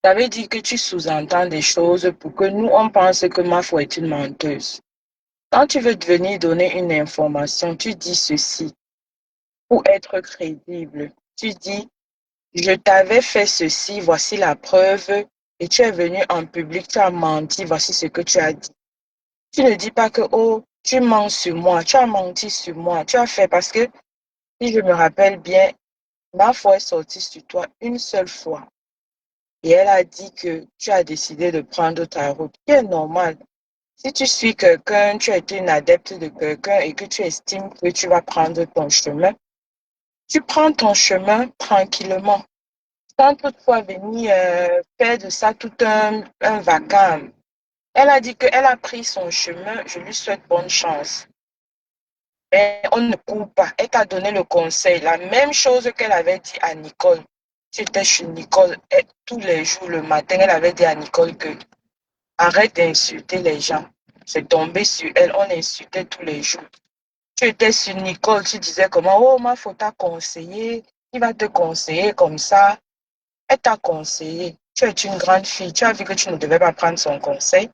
Ça veut dire que tu sous-entends des choses pour que nous, on pense que ma foi est une menteuse. Quand tu veux venir donner une information, tu dis ceci pour être crédible. Tu dis, je t'avais fait ceci, voici la preuve, et tu es venu en public, tu as menti, voici ce que tu as dit. Tu ne dis pas que, oh, tu mens sur moi, tu as menti sur moi, tu as fait parce que, si je me rappelle bien, ma foi est sortie sur toi une seule fois. Et elle a dit que tu as décidé de prendre ta route, qui est normal. Si tu suis quelqu'un, tu es une adepte de quelqu'un et que tu estimes que tu vas prendre ton chemin, tu prends ton chemin tranquillement, sans toutefois venir faire de ça tout un vacarme. Elle a dit qu'elle a pris son chemin, je lui souhaite bonne chance. Mais on ne court pas. Elle t'a donné le conseil, la même chose qu'elle avait dit à Nicole. Tu étais chez Nicole et tous les jours, le matin, elle avait dit à Nicole que arrête d'insulter les gens. C'est tombé sur elle, on insultait tous les jours. Tu étais sur Nicole, tu disais comment, oh, ma faute t'a conseillé, il va te conseiller comme ça. Elle t'a conseillé. Tu es une grande fille, tu as vu que tu ne devais pas prendre son conseil.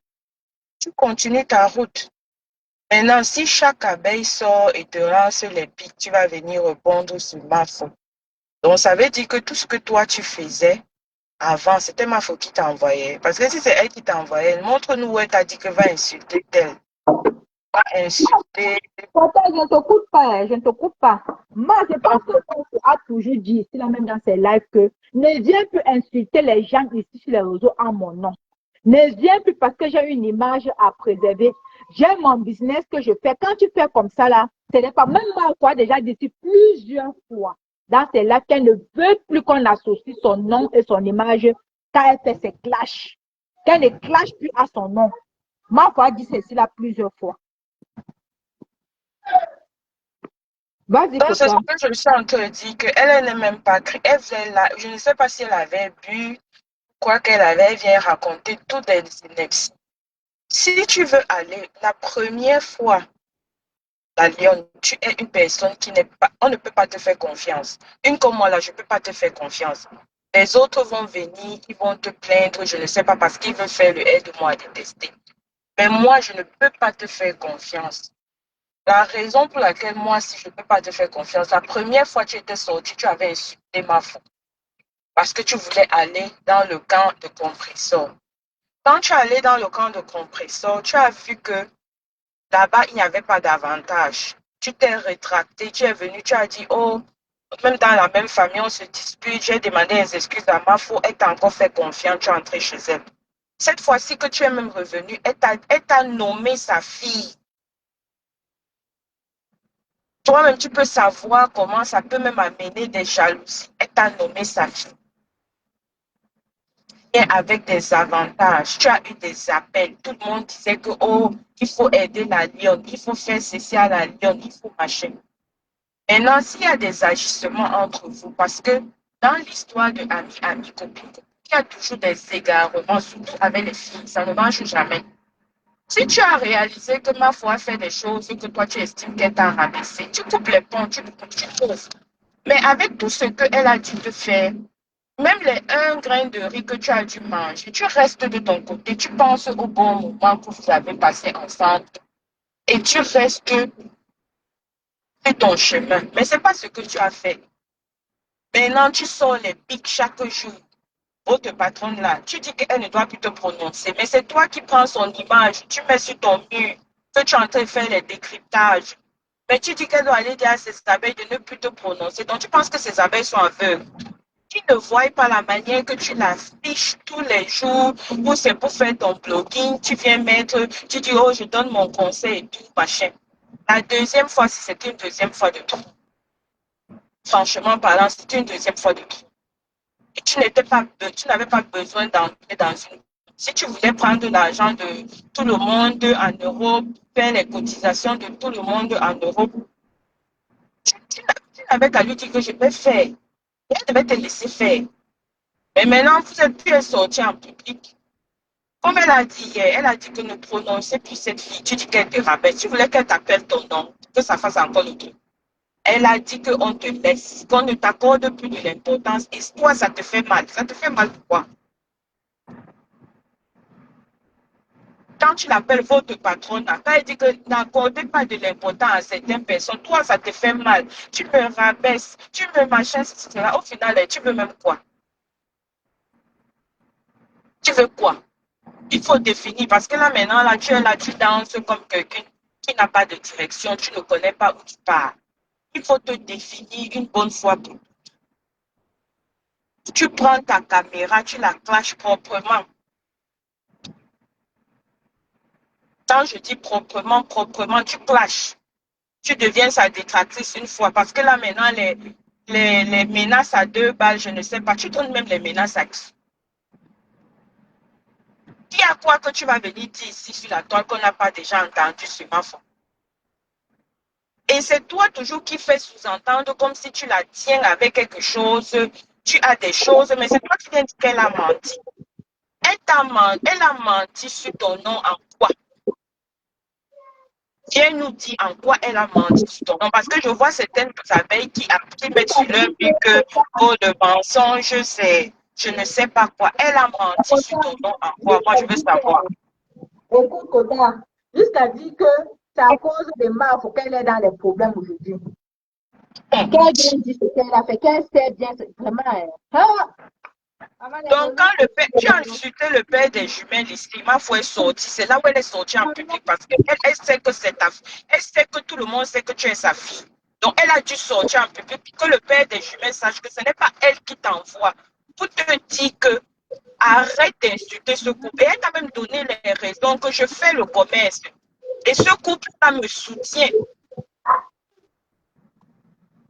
Tu continues ta route. Maintenant, si chaque abeille sort et te lance les pics, tu vas venir répondre sur ma faute. Donc, ça veut dire que tout ce que toi, tu faisais avant, c'était ma faute qui t'a envoyé. Parce que si c'est elle qui t'a envoyé, montre-nous où elle t'a dit que va insulter tel. Va insulter. Pourtant, je ne te coupe pas, hein, je ne te coupe pas. Moi, je pense que tu a toujours dit ici, là même dans ses lives, que ne viens plus insulter les gens ici sur les réseaux en mon nom. Ne viens plus parce que j'ai une image à préserver. J'ai mon business que je fais. Quand tu fais comme ça, là, ce n'est pas même moi, quoi, déjà dit plusieurs fois dans ses lives qu'elle ne veut plus qu'on associe son nom et son image quand elle fait ses clashs. Qu'elle ne clash plus à son nom. Moi, quoi, dit ceci là plusieurs fois. Vas-y, Donc, c'est ce Coco. que je suis en train de dire, qu'elle elle n'est même pas criée. Elle faisait là, je ne sais pas si elle avait bu, quoi qu'elle avait, elle vient raconter toutes les inepties. Si tu veux aller la première fois, La lionne, tu es une personne qui n'est pas, on ne peut pas te faire confiance. Une comme moi là, je ne peux pas te faire confiance. Les autres vont venir, ils vont te plaindre, je ne sais pas, parce qu'ils veulent faire le aide moi à détester. Mais moi, je ne peux pas te faire confiance. La raison pour laquelle moi, si je ne peux pas te faire confiance, la première fois que tu étais sorti, tu avais insulté ma foi. Parce que tu voulais aller dans le camp de compresseur. Quand tu es allé dans le camp de compresseur, tu as vu que là-bas, il n'y avait pas d'avantage. Tu t'es rétracté, tu es venu, tu as dit, oh, même dans la même famille, on se dispute, j'ai demandé des excuses à ma fille, elle t'a encore fait confiance, tu es entré chez elle. Cette fois-ci que tu es même revenu, elle t'a nommé sa fille. Toi-même, tu peux savoir comment ça peut même amener des jalousies. Elle t'a nommé sa fille. Et avec des avantages, tu as eu des appels. Tout le monde disait que, oh, il faut aider la lionne, il faut faire ceci à la lionne, il faut machin. Maintenant, s'il y a des agissements entre vous, parce que dans l'histoire de ami, copine, il y a toujours des égarements, surtout avec les filles, ça ne marche jamais. Si tu as réalisé que ma foi fait des choses que toi tu estimes qu'elle t'a rabaissé, tu coupes les ponts, tu trouves. Mais avec tout ce qu'elle a dû te faire, même les 1 grain de riz que tu as dû manger, tu restes de ton côté, tu penses au bon moment que vous avez passé ensemble et tu restes de ton chemin. Mais ce n'est pas ce que tu as fait. Maintenant, tu sors les pics chaque jour. Votre patronne là, tu dis qu'elle ne doit plus te prononcer, mais c'est toi qui prends son image, tu mets sur ton mur, que tu es en train de faire les décryptages. Mais tu dis qu'elle doit aller dire à ses abeilles de ne plus te prononcer. Donc tu penses que ces abeilles sont aveugles. Tu ne vois pas la manière que tu l'affiches tous les jours, ou c'est pour faire ton blogging, tu viens mettre, tu dis, oh, je donne mon conseil et tout, machin. La deuxième fois, si c'est une deuxième fois de trop, franchement parlant, c'est une deuxième fois de trop. Et tu n'avais pas besoin d'entrer dans une. Si tu voulais prendre l'argent de tout le monde en Europe, faire les cotisations de tout le monde en Europe, tu n'avais qu'à lui dire que je vais faire. Et elle devait te laisser faire. Mais maintenant, tu es sorti en public. Comme elle a dit hier, elle a dit que ne prononcez plus cette fille. Tu dis qu'elle te rabaisse. Tu voulais qu'elle t'appelle ton nom, que ça fasse encore le truc. Elle a dit qu'on te laisse, qu'on ne t'accorde plus de l'importance. Et toi, ça te fait mal. Ça te fait mal pourquoi? Quand tu l'appelles votre patronne, quand elle dit que n'accordez pas de l'importance à certaines personnes, toi, ça te fait mal. Tu me rabaisses, tu me machins, etc. Au final, tu veux même quoi? Tu veux quoi? Il faut définir parce que là, maintenant, là, tu danses comme quelqu'un qui n'a pas de direction, tu ne connais pas où tu pars. Il faut te définir une bonne fois pour toutes. Tu prends ta caméra, tu la clashes proprement. Quand je dis proprement, tu clashes. Tu deviens sa détractrice une fois. Parce que là, maintenant, les menaces à 2 balles, je ne sais pas. Tu donnes même les menaces à qui? Dis à quoi que tu vas venir dire ici sur la toile qu'on n'a pas déjà entendu sur ma faute. Et c'est toi toujours qui fais sous-entendre comme si tu la tiens avec quelque chose. Tu as des choses, mais c'est toi qui viens dire qu'elle a menti. Elle a menti sur ton nom en quoi? Viens nous dire en quoi elle a menti sur ton nom. Parce que je vois certaines abeilles qui mettent sur leur but que oh, le mensonge, c'est je ne sais pas quoi. Elle a menti sur ton nom en quoi? Moi, je veux savoir. Écoute, Koda, jusqu'à dire que c'est à cause de Maf qu'elle est dans les problèmes aujourd'hui. Qu'elle vient dire ce qu'elle a fait, qu'elle sait bien, vraiment. Donc, quand le père, tu as insulté le père des jumelles ici, ma foi est sortie. C'est là où elle est sortie en public parce qu'elle sait que c'est ta fille. Elle sait que tout le monde sait que tu es sa fille. Donc, elle a dû sortir en public pour que le père des jumelles sache que ce n'est pas elle qui t'envoie. Pour te dire que arrête d'insulter ce couple. Et elle t'a même donné les raisons que je fais le commerce. Et ce couple-là me soutient.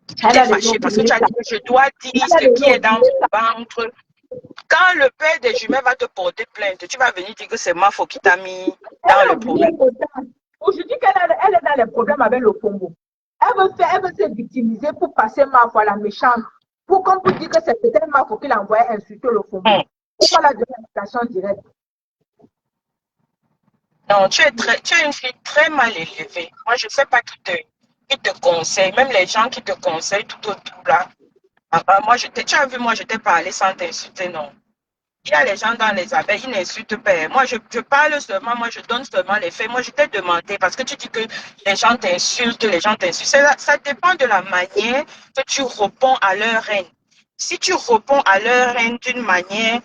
Tu t'es fâché parce que tu as dit que je dois dire ce qui est dans mon ventre. Quand le père des jumelles va te porter plainte, tu vas venir dire que c'est ma faute qui t'a mis dans le problème. Aujourd'hui, elle est dans les problèmes avec le Congo. Elle veut se victimiser pour passer ma foi la méchante. Pour qu'on puisse dire que c'est peut-être ma faute qu'il a envoyé insulter le Congo. Pourquoi la dénonciation directe? Non, tu es une fille très mal élevée. Moi, je ne sais pas qui te. qui te conseillent, même les gens qui te conseillent tout autour là. Moi, tu as vu, moi, je t'ai parlé sans t'insulter, non. Il y a les gens dans les abeilles, ils n'insultent pas. Moi, je parle seulement, moi, je donne seulement les faits. Moi, je t'ai demandé, parce que tu dis que les gens t'insultent, les gens t'insultent. Ça dépend de la manière que tu réponds à leur haine. Si tu réponds à leur haine d'une manière,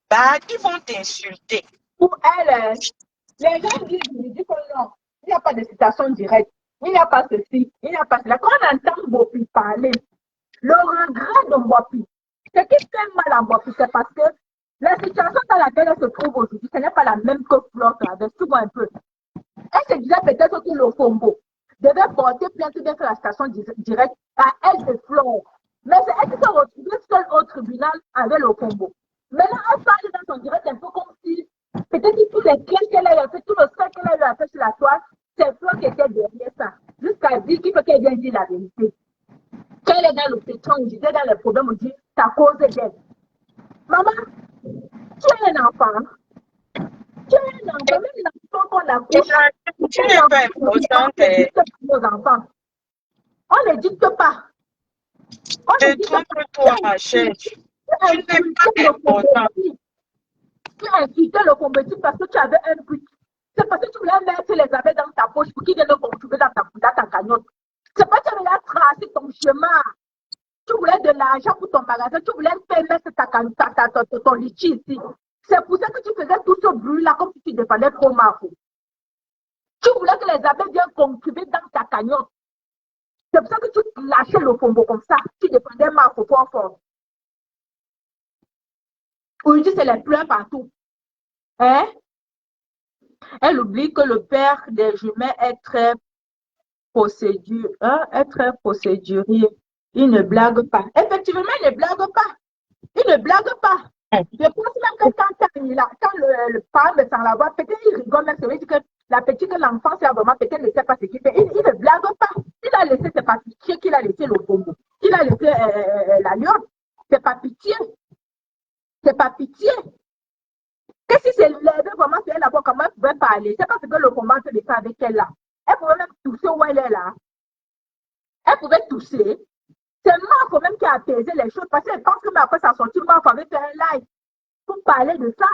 bah, ils vont t'insulter. Pour elle, les gens disent que non, il n'y a pas de citation directe, il n'y a pas ceci, il n'y a pas cela. Quand on entend Mbopi parler, le regret de Mbopi, ce qui fait mal à Mbopi, c'est parce que la situation dans laquelle elle se trouve aujourd'hui, ce n'est pas la même que Flore traverse. Tu vois un peu. Elle se disait peut-être que le Congo devait porter plainte bien que la station directe à elle de Flore. Mais c'est elle qui s'est retrouvée seule au tribunal avec le Congo. Maintenant, elle parle dans son direct un peu comme si peut-être que tous les clés qu'elle a fait, tout le stress qu'elle a fait sur la toile, c'est Flore qui était derrière ça. Jusqu'à dire qu'il faut qu'elle vienne dire la vérité. Quand elle est dans le pétron, on disait dans les problèmes, on dit c'est à cause d'elle. Maman, tu es un enfant. Tu es un enfant, même l'enfant qu'on accouche. Tu n'es pas importante. Nos enfants. On ne dicte pas. On ne dicte pas. Détrompe-toi, ma chère. Tu n'es pas importante. Tu as insulté le combattu parce que tu avais un but. C'est parce que tu voulais mettre les abeilles dans ta poche pour qu'ils viennent le retrouver dans ta cagnotte. C'est parce que tu voulais tracer ton chemin. Tu voulais de l'argent pour ton magasin. Tu voulais mettre ton litchi ici. C'est pour ça que tu faisais tout ce bruit-là comme si tu défendais trop Mafo. Tu voulais que les abeilles viennent contribuer dans ta cagnotte. C'est pour ça que tu lâchais le fombo comme ça. Tu défendais Mafo fort. Aujourd'hui, c'est les pleurs partout. Hein? Elle oublie que le père des jumelles est très procédurier. Il ne blague pas. Effectivement, il ne blague pas. Il ne blague pas. Je pense même que quand le parle sans la voix, peut-être il rigole même. Ça veut dire que la petite l'enfance, là, vraiment, peut-être ne sait pas ce qu'il fait. Il ne blague pas. Il a laissé, c'est pas pitié qu'il a laissé le Congo. Il a laissé la lionne. C'est pas pitié. C'est pas pitié. Que si c'est levé vraiment sur elle là-bas, comment elle pouvait parler? C'est parce que le combat se fait avec elle là. Elle pouvait même tousser où elle est là. Elle pouvait tousser. C'est Marco même qui a apaisé les choses parce qu'elle pense que après sa sortie, Marco avait fait un live pour parler de ça.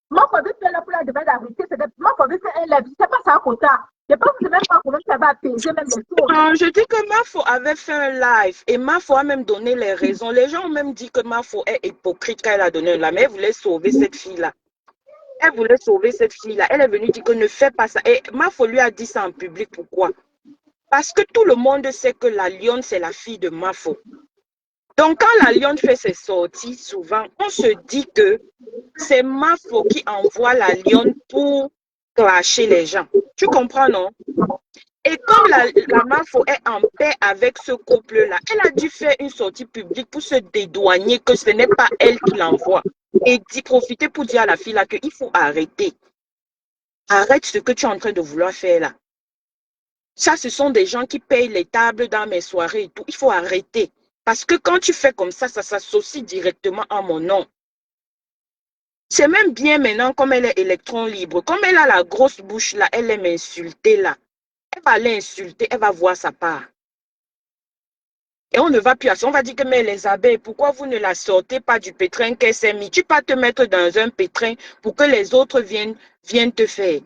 Marco avait fait là pour la demande d'arrêter. Marco avait fait un live. C'est pas ça à côté. Je pense que c'est même Marco même qui avait apaisé même les choses. Je dis que Mafo avait fait un live et Mafo a même donné les raisons. Les gens ont même dit que Mafo est hypocrite quand elle a donné un live. Mais elle voulait sauver cette fille-là. Elle voulait sauver cette fille-là. Elle est venue dire que ne fais pas ça. Et Mafo lui a dit ça en public. Pourquoi? Parce que tout le monde sait que la lionne, c'est la fille de Mafo. Donc, quand la lionne fait ses sorties, souvent, on se dit que c'est Mafo qui envoie la lionne pour clasher les gens. Tu comprends, non? Et comme la Mafo est en paix avec ce couple-là, elle a dû faire une sortie publique pour se dédouaner que ce n'est pas elle qui l'envoie. Et profiter pour dire à la fille là qu'il faut arrêter. Arrête ce que tu es en train de vouloir faire là. Ça, ce sont des gens qui payent les tables dans mes soirées et tout. Il faut arrêter. Parce que quand tu fais comme ça s'associe directement à mon nom. C'est même bien maintenant, comme elle est électron libre. Comme elle a la grosse bouche là, elle aime insulter là. Elle va l'insulter, elle va voir sa part. Et on ne va plus à ça. On va dire que mais les abeilles, pourquoi vous ne la sortez pas du pétrin qu'elle s'est mis? Tu peux te mettre dans un pétrin pour que les autres viennent te faire.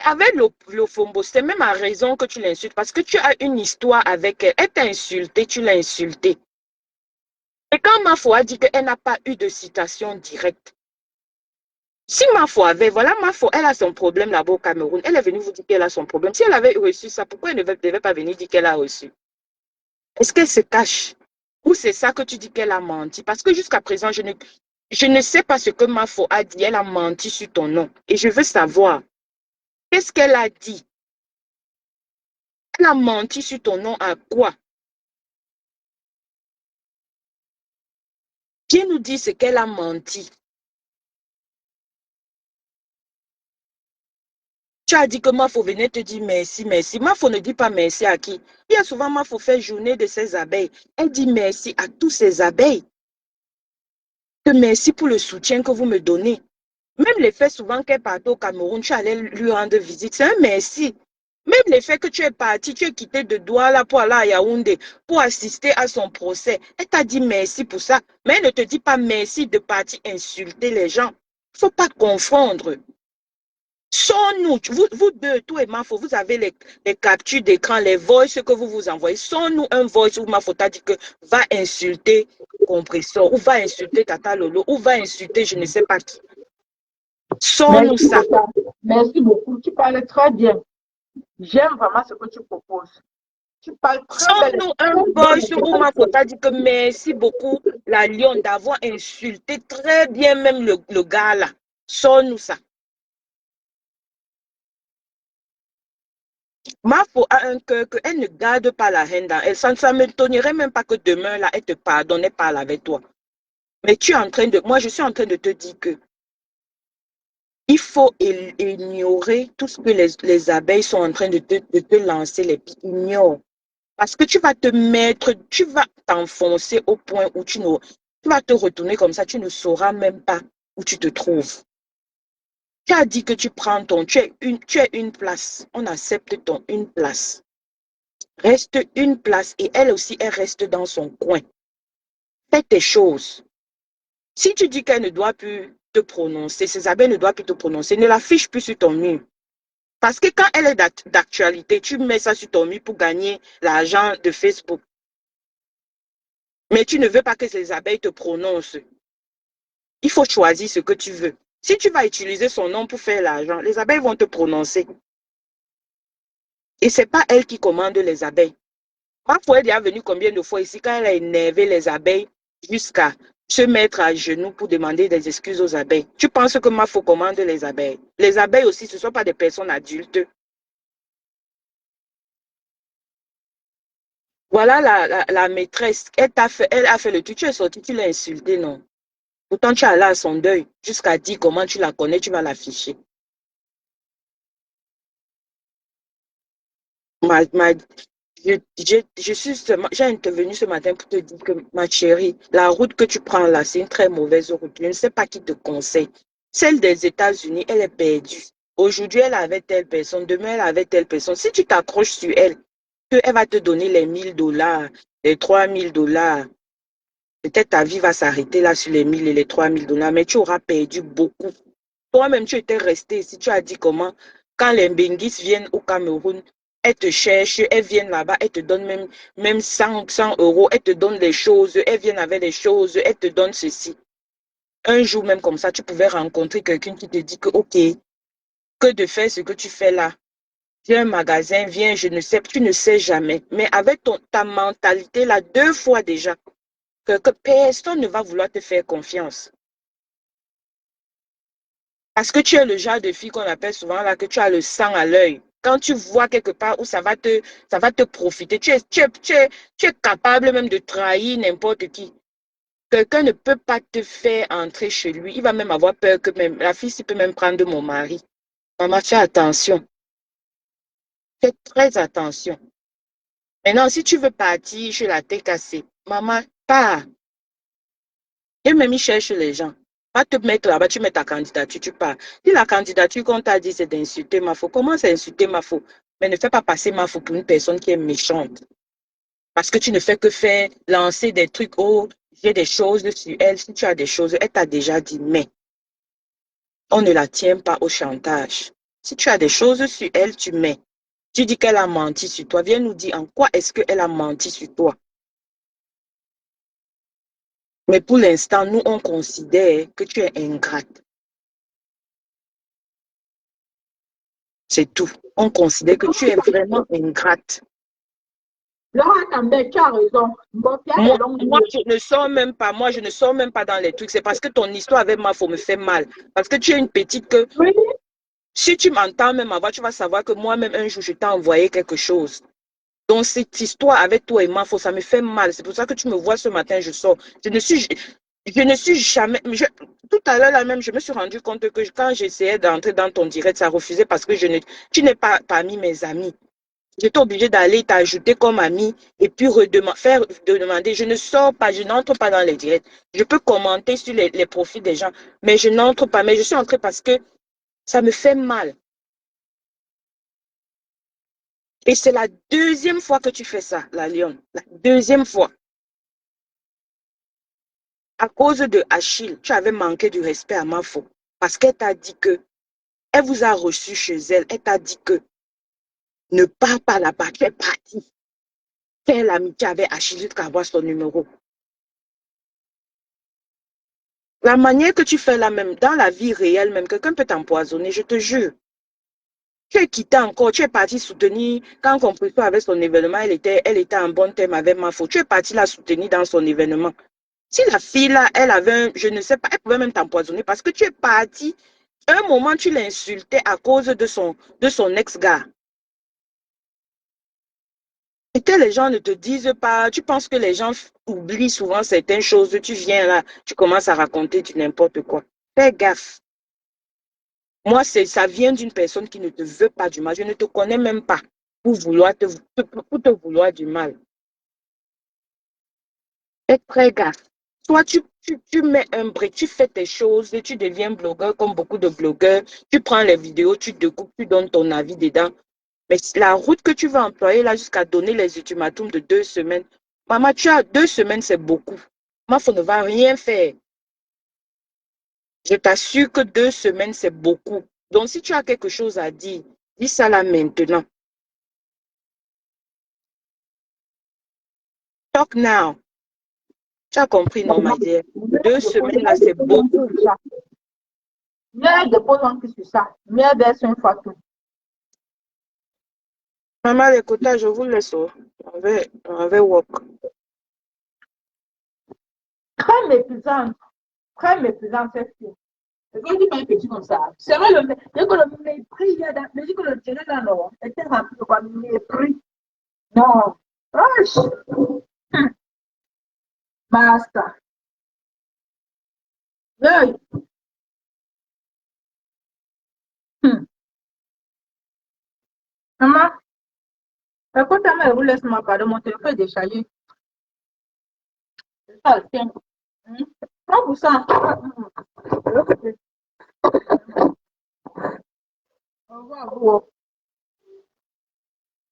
Avec le Fombo, c'est même à raison que tu l'insultes parce que tu as une histoire avec elle. Elle t'a insulté, tu l'as insulté. Et quand Mafo a dit qu'elle n'a pas eu de citation directe, si Mafo avait, voilà Mafo, elle a son problème là-bas au Cameroun, elle est venue vous dire qu'elle a son problème. Si elle avait reçu ça, pourquoi elle ne devait pas venir dire qu'elle a reçu? Est-ce qu'elle se cache? Ou c'est ça que tu dis qu'elle a menti? Parce que jusqu'à présent, je ne sais pas ce que Mafo a dit. Elle a menti sur ton nom. Et je veux savoir, qu'est-ce qu'elle a dit? Elle a menti sur ton nom à quoi? Viens nous dire ce qu'elle a menti. Tu as dit que Mafo venait te dire merci, merci. Mafo ne dit pas merci à qui? Il y a souvent Mafo fait journée de ses abeilles. Elle dit merci à tous ses abeilles. Que merci pour le soutien que vous me donnez. Même les faits souvent qu'elle partait au Cameroun, tu allais lui rendre visite. C'est un merci. Même le fait que tu es parti, tu es quitté de Douala pour aller à Yaoundé, pour assister à son procès. Elle t'a dit merci pour ça, mais elle ne te dit pas merci de partir insulter les gens. Il ne faut pas confondre. Sans-nous, vous deux, toi et Mafo, vous avez les captures d'écran, les voices que vous vous envoyez. Sans-nous un voice où Mafo t'a dit que va insulter Compressor, ou va insulter Tata Lolo, ou va insulter je ne sais pas qui. Sans-nous Merci ça. beaucoup. Merci beaucoup. Tu parles très bien. J'aime vraiment ce que tu proposes. Tu parles très bien. Sans-nous un voice où Mafo t'a dit que merci beaucoup, la Lyon, d'avoir insulté très bien même le gars là. Sans-nous ça. Mafo a un cœur qu'elle ne garde pas la haine dans elle. Ça ne m'étonnerait même pas que demain, là, elle te pardonne, elle parle avec toi. Mais tu es en train de... Moi, je suis en train de te dire que il faut ignorer tout ce que les abeilles sont en train de te lancer les pieds. Ignore. Parce que tu vas te mettre, tu vas t'enfoncer au point où tu vas te retourner comme ça, tu ne sauras même pas où tu te trouves. Tu as dit que tu prends tu es une place. On accepte ton une place. Reste une place et elle aussi, elle reste dans son coin. Fais tes choses. Si tu dis qu'elle ne doit plus te prononcer, ces abeilles ne doivent plus te prononcer, ne l'affiche plus sur ton mur. Parce que quand elle est d'actualité, tu mets ça sur ton mur pour gagner l'argent de Facebook. Mais tu ne veux pas que ces abeilles te prononcent. Il faut choisir ce que tu veux. Si tu vas utiliser son nom pour faire l'argent, les abeilles vont te prononcer. Et ce n'est pas elle qui commande les abeilles. Ma foi, elle est venue combien de fois ici quand elle a énervé les abeilles jusqu'à se mettre à genoux pour demander des excuses aux abeilles. Tu penses que Mafo commande les abeilles? Les abeilles aussi, ce ne sont pas des personnes adultes. Voilà la maîtresse. Elle a fait le tout. Tu es sorti, tu l'as insulté, non? Pourtant, tu es allé à son deuil jusqu'à dire comment tu la connais, tu vas l'afficher. J'ai intervenu ce matin pour te dire que, ma chérie, la route que tu prends là, c'est une très mauvaise route. Je ne sais pas qui te conseille. Celle des États-Unis, elle est perdue. Aujourd'hui, elle avait telle personne, demain, elle avait telle personne. Si tu t'accroches sur elle, elle va te donner les $1000, les $3000. Peut-être ta vie va s'arrêter là sur les 1000 et les $3000, mais tu auras perdu beaucoup. Toi-même, tu étais resté ici, tu as dit comment, quand les Mbengis viennent au Cameroun, elles te cherchent, elles viennent là-bas, elles te donnent même 100 euros, elles te donnent des choses, elles viennent avec des choses, elles te donnent ceci. Un jour même comme ça, tu pouvais rencontrer quelqu'un qui te dit que, ok, que de faire ce que tu fais là. Viens un magasin, viens, je ne sais, tu ne sais jamais. Mais avec ta mentalité là, 2 fois déjà, que personne ne va vouloir te faire confiance. Parce que tu es le genre de fille qu'on appelle souvent là, que tu as le sang à l'œil. Quand tu vois quelque part où ça va te profiter, tu es capable même de trahir n'importe qui. Quelqu'un ne peut pas te faire entrer chez lui. Il va même avoir peur que même la fille peut même prendre mon mari. Maman, fais attention. Fais très attention. Maintenant, si tu veux partir, je la tête cassée. Maman, pars. Et même, il cherche les gens. Va te mettre là-bas, tu mets ta candidature, tu pars. Si la candidature qu'on t'a dit, c'est d'insulter Mafo, commence à insulter Mafo. Mais ne fais pas passer Mafo pour une personne qui est méchante. Parce que tu ne fais que faire, lancer des trucs. Oh, j'ai des choses sur elle. Si tu as des choses, elle t'a déjà dit, mais on ne la tient pas au chantage. Si tu as des choses sur elle, tu mets. Tu dis qu'elle a menti sur toi. Viens nous dire en quoi est-ce qu'elle a menti sur toi. Mais pour l'instant, nous, on considère que tu es ingrate. C'est tout. On considère que tu es vraiment ingrate. Laura Campbell, tu as raison. Moi, je ne sors même pas. Moi, je ne sors même pas dans les trucs. C'est parce que ton histoire avec Mafo me fait mal. Parce que tu es une petite que... Oui. Si tu m'entends même avant, tu vas savoir que moi-même, un jour, je t'ai envoyé quelque chose. Donc, cette histoire avec toi et Mafo, ça me fait mal. C'est pour ça que tu me vois ce matin, je sors. Je ne suis jamais... tout à l'heure, là même, je me suis rendu compte que quand j'essayais d'entrer dans ton direct, ça refusait parce que tu n'es pas parmi mes amis. J'étais obligée d'aller t'ajouter comme ami et puis demander. Je ne sors pas, je n'entre pas dans les directs. Je peux commenter sur les profils des gens, mais je n'entre pas. Mais je suis entrée parce que ça me fait mal. Et c'est la deuxième fois que tu fais ça, la lionne. La deuxième fois. À cause de Achille, tu avais manqué du respect à Mafo. Parce qu'elle t'a dit que, elle vous a reçu chez elle. Elle t'a dit que, ne pars pas là-bas, tu es parti. Fais l'amitié avec Achille jusqu'à avoir son numéro. La manière que tu fais là même, dans la vie réelle même, quelqu'un peut t'empoisonner, je te jure. Tu es quitté encore, tu es parti soutenir, quand Compression avait son événement, elle était en bon terme avec Mafo. Tu es parti la soutenir dans son événement. Si la fille là, elle avait, je ne sais pas, elle pouvait même t'empoisonner parce que tu es parti. À un moment, tu l'insultais à cause de son ex-gars. Et que les gens ne te disent pas, tu penses que les gens oublient souvent certaines choses, tu viens là, tu commences à raconter du n'importe quoi. Fais gaffe. Moi, ça vient d'une personne qui ne te veut pas du mal. Je ne te connais même pas pour te vouloir du mal. Fais très gaffe. Soit tu mets un break, tu fais tes choses et tu deviens blogueur comme beaucoup de blogueurs. Tu prends les vidéos, tu découpes, tu donnes ton avis dedans. Mais la route que tu vas employer là jusqu'à donner les ultimatums de 2 semaines, maman, tu as 2 semaines, c'est beaucoup. Mafo ne va rien faire. Je t'assure que 2 semaines, c'est beaucoup. Donc, si tu as quelque chose à dire, dis ça là maintenant. Talk now. Tu as compris, non, ma dear? 2 semaines là, c'est beaucoup. Mieux dépose un peu sur ça. Mieux verse une fois tout. Maman, écoutez, je vous laisse. On va walk. Très méprisante. Très méprisante, cette fille. Et quand tu fais un petit comme ça, c'est vrai, le mépris, il y a dans le tiré là, non, était rempli de quoi, mépris. Non. Wesh. Basta. Hey. Maman, écoute, ta vous laisse-moi parler, mon téléphone est déchargé. C'est ça, tiens. Prends pour ça. Au revoir, vous.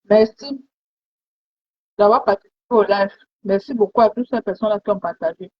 Merci d'avoir participé au live. Merci beaucoup à toutes ces personnes-là qui ont partagé.